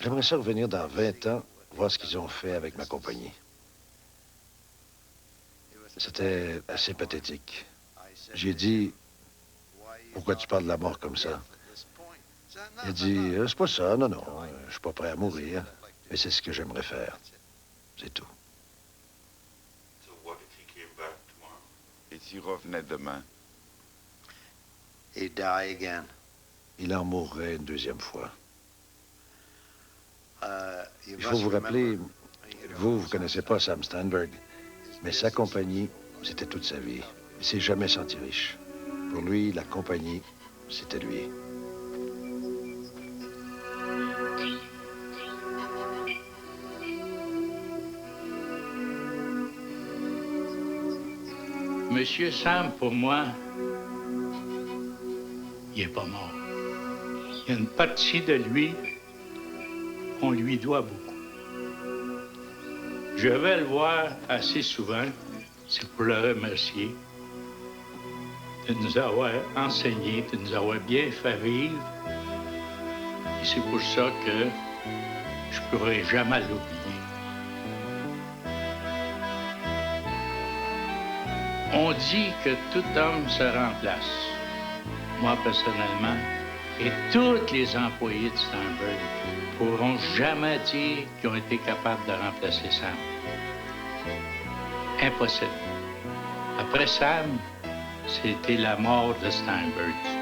J'aimerais ça revenir dans 20 ans, voir ce qu'ils ont fait avec ma compagnie. » C'était assez pathétique. J'ai dit, « Pourquoi tu parles de la mort comme ça? » Il a dit, « C'est pas ça, non, je suis pas prêt à mourir, mais c'est ce que j'aimerais faire. C'est tout. » Et s'il revenait demain? Il en mourrait une deuxième fois. Il faut vous rappeler, vous connaissez pas Sam Steinberg, mais sa compagnie, c'était toute sa vie. Il s'est jamais senti riche. Pour lui, la compagnie, c'était lui. Monsieur Sam, pour moi, il n'est pas mort. Il y a une partie de lui on lui doit beaucoup. Je vais le voir assez souvent, c'est pour le remercier de nous avoir enseigné, de nous avoir bien fait vivre. Et c'est pour ça que je ne pourrai jamais l'oublier. On dit que tout homme se remplace. Moi, personnellement, et tous les employés de Steinberg ne pourront jamais dire qu'ils ont été capables de remplacer Sam. Impossible. Après Sam, c'était la mort de Steinberg.